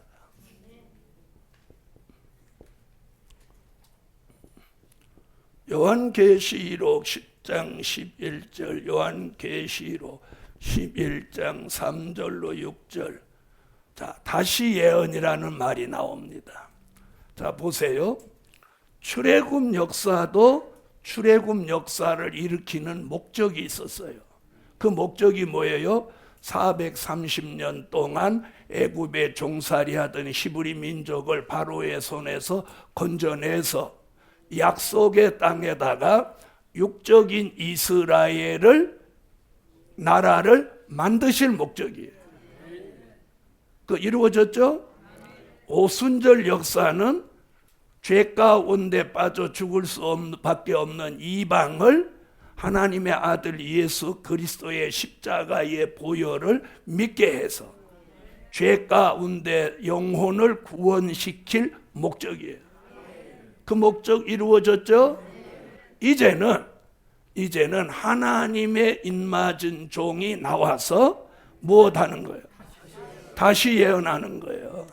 요한계시록 10장 11절, 요한계시록 11장 3절로 6절. 자, 다시 예언이라는 말이 나옵니다. 자, 보세요. 출애굽 역사도 출애굽 역사를 일으키는 목적이 있었어요. 그 목적이 뭐예요? 430년 동안 애굽에 종살이하던 히브리 민족을 바로의 손에서 건져내서 약속의 땅에다가 육적인 이스라엘을 나라를 만드실 목적이에요. 그 이루어졌죠? 오순절 역사는 죄 가운데 빠져 죽을 수밖에 없는 이방을 하나님의 아들 예수 그리스도의 십자가의 보혈을 믿게 해서 죄 가운데 영혼을 구원시킬 목적이에요. 그 목적 이루어졌죠? 이제는 하나님의 입맞은 종이 나와서 무엇하는 거예요? 다시 예언하는 거예요.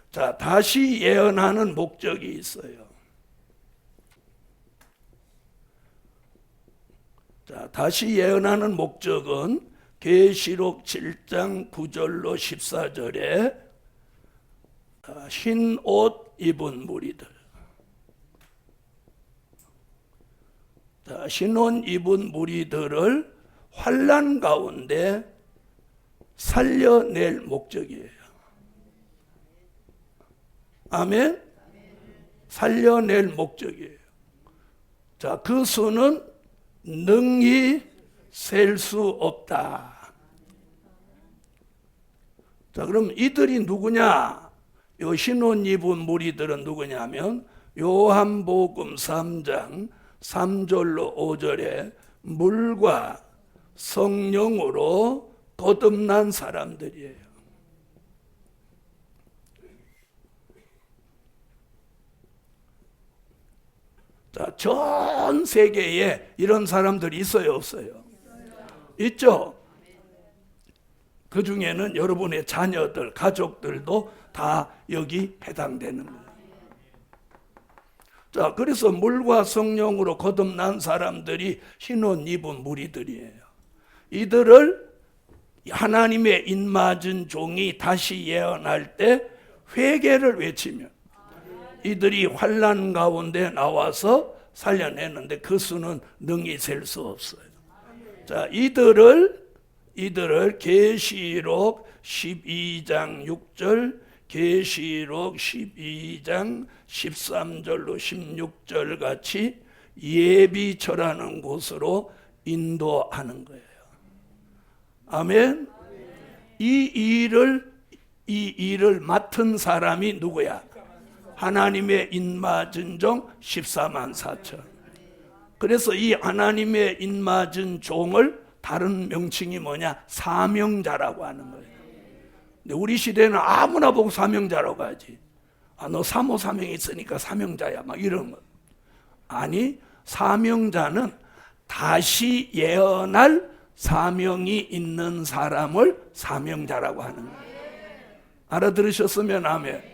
자, 다시 예언하는 목적이 있어요. 자, 다시 예언하는 목적은 계시록 7장 9절로 14절에 흰 옷 입은 무리들, 흰 옷 입은 무리들을 환난 가운데 살려낼 목적이에요. 아멘? 살려낼 목적이에요. 자, 그 수는 능히 셀 수 없다. 자, 그럼 이들이 누구냐? 요 흰옷 입은 무리들은 누구냐면 요한복음 3장 3절로 5절에 물과 성령으로 거듭난 사람들이에요. 자, 전 세계에 이런 사람들이 있어요, 없어요? 있죠? 그 중에는 여러분의 자녀들, 가족들도 다 여기 해당되는 거예요. 자, 그래서 물과 성령으로 거듭난 사람들이 흰옷 입은 무리들이에요. 이들을 하나님의 입맞은 종이 다시 예언할 때 회개를 외치면 이들이 환난 가운데 나와서 살려내는데 그 수는 능히 셀 수 없어요. 자, 이들을 계시록 12장 6절, 계시록 12장 13절로 16절 같이 예비처라는 곳으로 인도하는 거예요. 아멘. 이 일을 맡은 사람이 누구야? 하나님의 입맞은 종 14만 4천. 그래서 이 하나님의 입맞은 종을 다른 명칭이 뭐냐? 사명자라고 하는 거예요. 근데 우리 시대는 아무나 보고 사명자라고 하지. 아, 너 사모 사명이 있으니까 사명자야, 막 이런 거. 아니, 사명자는 다시 예언할 사명이 있는 사람을 사명자라고 하는 거예요. 알아들으셨으면 아멘.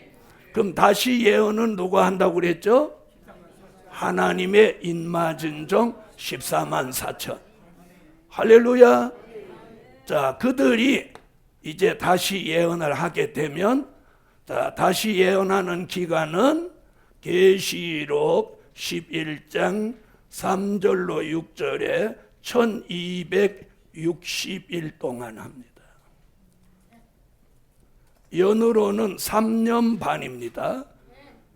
그럼 다시 예언은 누가 한다고 그랬죠? 하나님의 입맞은 종 14만 4천. 할렐루야. 자, 그들이 이제 다시 예언을 하게 되면, 자, 다시 예언하는 기간은 계시록 11장 3절로 6절에 1260일 동안 합니다. 연으로는 3년 반입니다.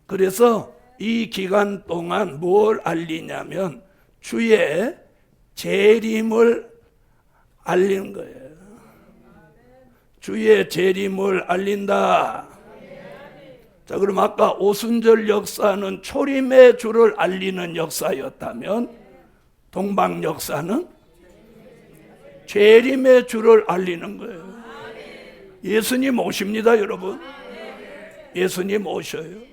그래서 이 기간 동안 뭘 알리냐면 주의 재림을 알리는 거예요. 주의 재림을 알린다. 자, 그럼 아까 오순절 역사는 초림의 주를 알리는 역사였다면 동방 역사는 재림의 주를 알리는 거예요. 예수님 오십니다, 여러분. 예수님 오셔요.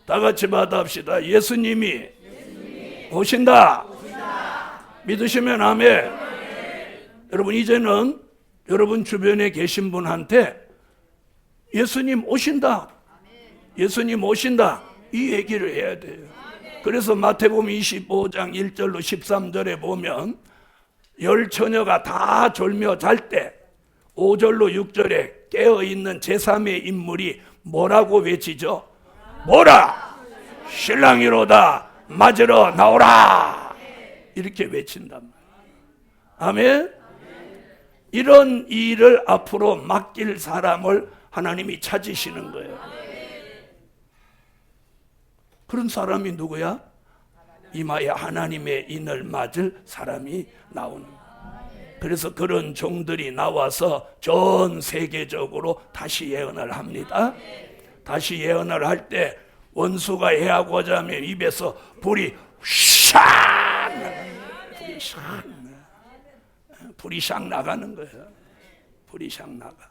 다 같이 받아합시다. 예수님이 오신다. 믿으시면 아멘. 여러분, 이제는 여러분 주변에 계신 분한테 예수님 오신다, 예수님 오신다, 이 얘기를 해야 돼요. 그래서 마태복음 25장 1절로 13절에 보면 열 처녀가 다 졸며 잘 때 5절로 6절에 깨어있는 제3의 인물이 뭐라고 외치죠? 뭐라? 신랑이로다, 맞으러 나오라, 이렇게 외친단 말이에요. 아멘. 이런 일을 앞으로 맡길 사람을 하나님이 찾으시는 거예요. 그런 사람이 누구야? 이마에 하나님의 인을 맞을 사람이 나오는 거예요. 그래서 그런 종들이 나와서 전 세계적으로 다시 예언을 합니다. 다시 예언을 할 때 원수가 해하고자 하면 입에서 불이 샥 나가는 거예요. 불이 샥 나가.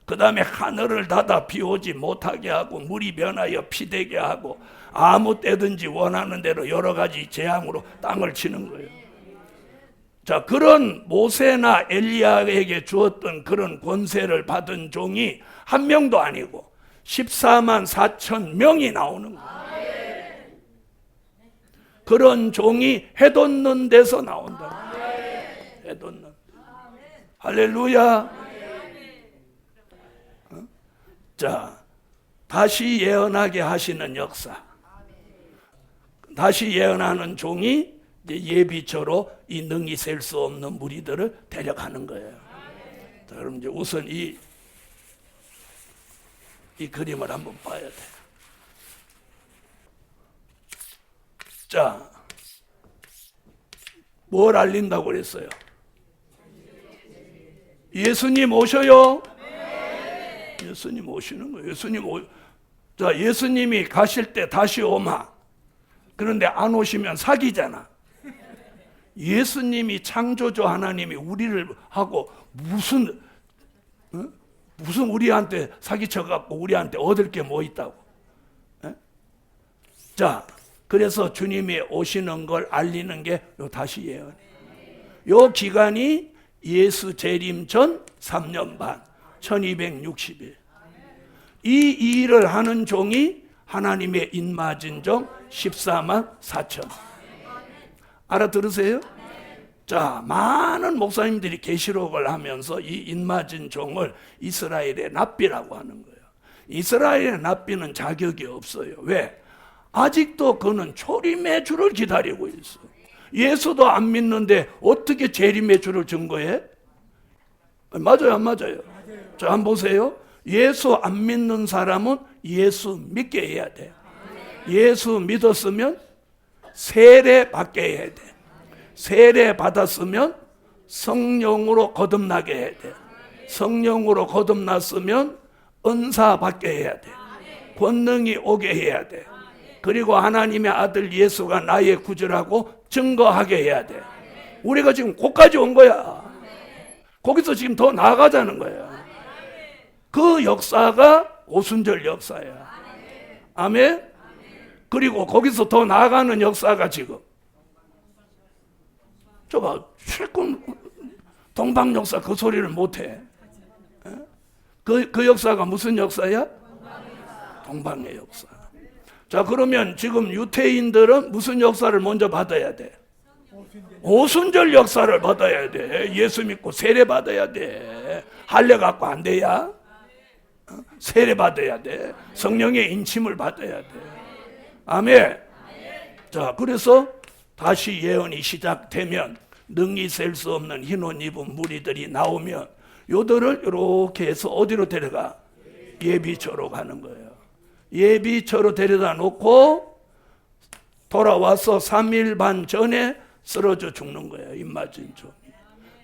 그 다음에 하늘을 닫아 비 오지 못하게 하고 물이 변하여 피되게 하고 아무 때든지 원하는 대로 여러 가지 재앙으로 땅을 치는 거예요. 자, 그런 모세나 엘리야에게 주었던 그런 권세를 받은 종이 한 명도 아니고 14만 4천 명이 나오는 거예요. 그런 종이 해돋는 데서 나온다. 해돋는 데. 할렐루야. 자, 다시 예언하게 하시는 역사. 다시 예언하는 종이 예비처로 이 능히 셀 수 없는 무리들을 데려가는 거예요. 자, 그럼 이제 우선 이 그림을 한번 봐야 돼요. 자, 뭘 알린다고 그랬어요? 예수님 오셔요. 예수님 오시는 거예요. 자, 예수님이 가실 때 다시 오마. 그런데 안 오시면 사기잖아. 예수님이 창조주 하나님이 우리를 하고 무슨 우리한테 사기쳐갖고 우리한테 얻을 게 뭐 있다고. 자, 그래서 주님이 오시는 걸 알리는 게 다시 예언이에요. 요 기간이 예수 재림 전 3년 반, 1260일. 이 일을 하는 종이 하나님의 인맞은 종 14만 4천. 알아들으세요? 자, 많은 목사님들이 계시록을 하면서 이 인맞은 종을 이스라엘의 납비라고 하는 거예요. 이스라엘의 납비는 자격이 없어요. 왜? 아직도 그는 초림의 주를 기다리고 있어. 예수도 안 믿는데 어떻게 재림의 주를 증거해? 맞아요, 안 맞아요? 자, 한번 보세요. 예수 안 믿는 사람은 예수 믿게 해야 돼. 예수 믿었으면 세례 받게 해야 돼. 세례 받았으면 성령으로 거듭나게 해야 돼. 성령으로 거듭났으면 은사 받게 해야 돼. 권능이 오게 해야 돼. 그리고 하나님의 아들 예수가 나의 구주라고 증거하게 해야 돼. 우리가 지금 거기까지 온 거야. 거기서 지금 더 나아가자는 거야. 그 역사가 오순절 역사야. 아멘. 그리고 거기서 더 나아가는 역사가 지금 저봐 실컷 동방 역사 그 소리를 못해. 그 역사가 무슨 역사야? 동방의 역사. 자, 그러면 지금 유태인들은 무슨 역사를 먼저 받아야 돼? 오순절 역사를 받아야 돼. 예수 믿고 세례 받아야 돼. 할례 갖고 안 돼야? 세례 받아야 돼. 성령의 인침을 받아야 돼. 아멘. 자, 그래서 다시 예언이 시작되면 능히 셀 수 없는 흰 옷 입은 무리들이 나오면 요들을 이렇게 해서 어디로 데려가? 예비처로 가는 거예요. 예비처로 데려다 놓고 돌아와서 3일 반 전에 쓰러져 죽는 거예요. 입맞은 종이.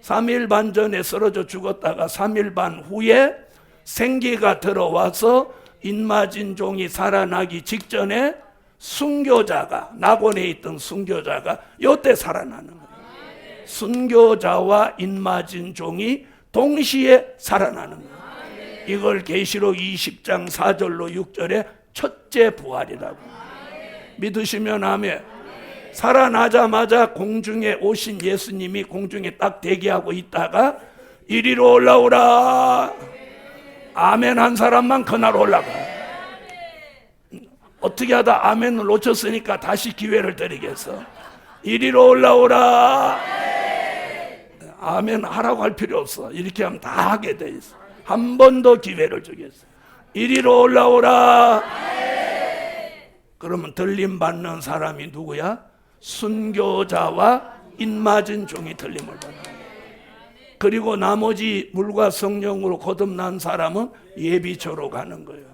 3일 반 전에 쓰러져 죽었다가 3일 반 후에 생기가 들어와서 입맞은 종이 살아나기 직전에 순교자가, 낙원에 있던 순교자가 요때 살아나는 거예요. 순교자와 입맞은 종이 동시에 살아나는 거예요. 이걸 계시록 20장 4절로 6절에 첫째 부활이라고. 믿으시면 아멘. 살아나자마자 공중에 오신 예수님이 공중에 딱 대기하고 있다가 이리로 올라오라. 아멘 한 사람만 그날 올라가. 어떻게 하다 아멘을 놓쳤으니까 다시 기회를 드리겠어. 이리로 올라오라. 아멘 하라고 할 필요 없어. 이렇게 하면 다 하게 돼 있어. 한 번 더 기회를 주겠어. 이리로 올라오라. 그러면 들림 받는 사람이 누구야? 순교자와 입맞은 종이 들림을 받는 거야. 그리고 나머지 물과 성령으로 거듭난 사람은 예비처로 가는 거예요.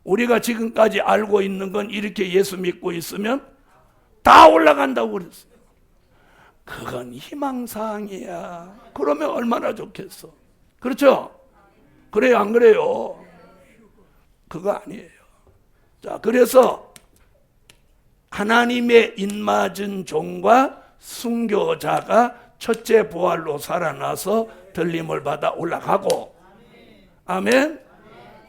우리가 지금까지 알고 있는 건 이렇게 예수 믿고 있으면 다 올라간다고 그랬어요. 그건 희망사항이야. 그러면 얼마나 좋겠어. 그렇죠? 그래요, 안 그래요? 그거 아니에요. 자, 그래서 하나님의 입맞은 종과 순교자가 첫째 부활로 살아나서 들림을 받아 올라가고, 아멘.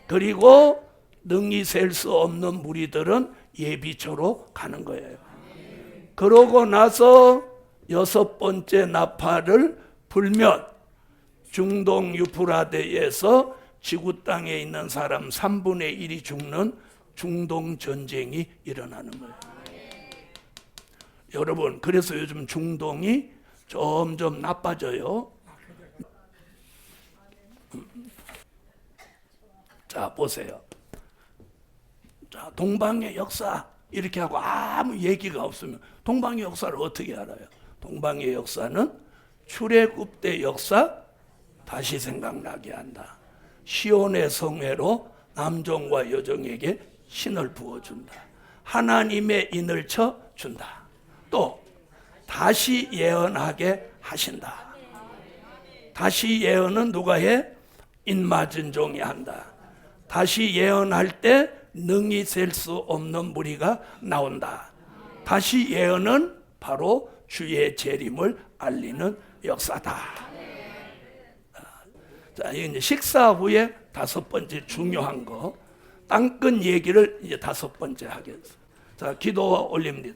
그리고 능히 셀 수 없는 무리들은 예비처로 가는 거예요. 그러고 나서 여섯 번째 나팔을 불면 중동 유프라데에서 지구 땅에 있는 사람 3분의 1이 죽는 중동 전쟁이 일어나는 거예요. 여러분, 그래서 요즘 중동이 점점 나빠져요. 자, 보세요. 자, 동방의 역사 이렇게 하고 아무 얘기가 없으면 동방의 역사를 어떻게 알아요? 동방의 역사는 출애굽때 역사 다시 생각나게 한다. 시온의 성회로 남종과 여종에게 신을 부어준다. 하나님의 인을 쳐준다. 또 다시 예언하게 하신다. 다시 예언은 누가 해? 인맞은 종이 한다. 다시 예언할 때 능히 셀 수 없는 무리가 나온다. 다시 예언은 바로 주의 재림을 알리는 역사다. 자, 이제 식사 후에 다섯 번째 중요한 거, 땅끝 얘기를 이제 다섯 번째 하겠습니다. 자, 기도 올립니다.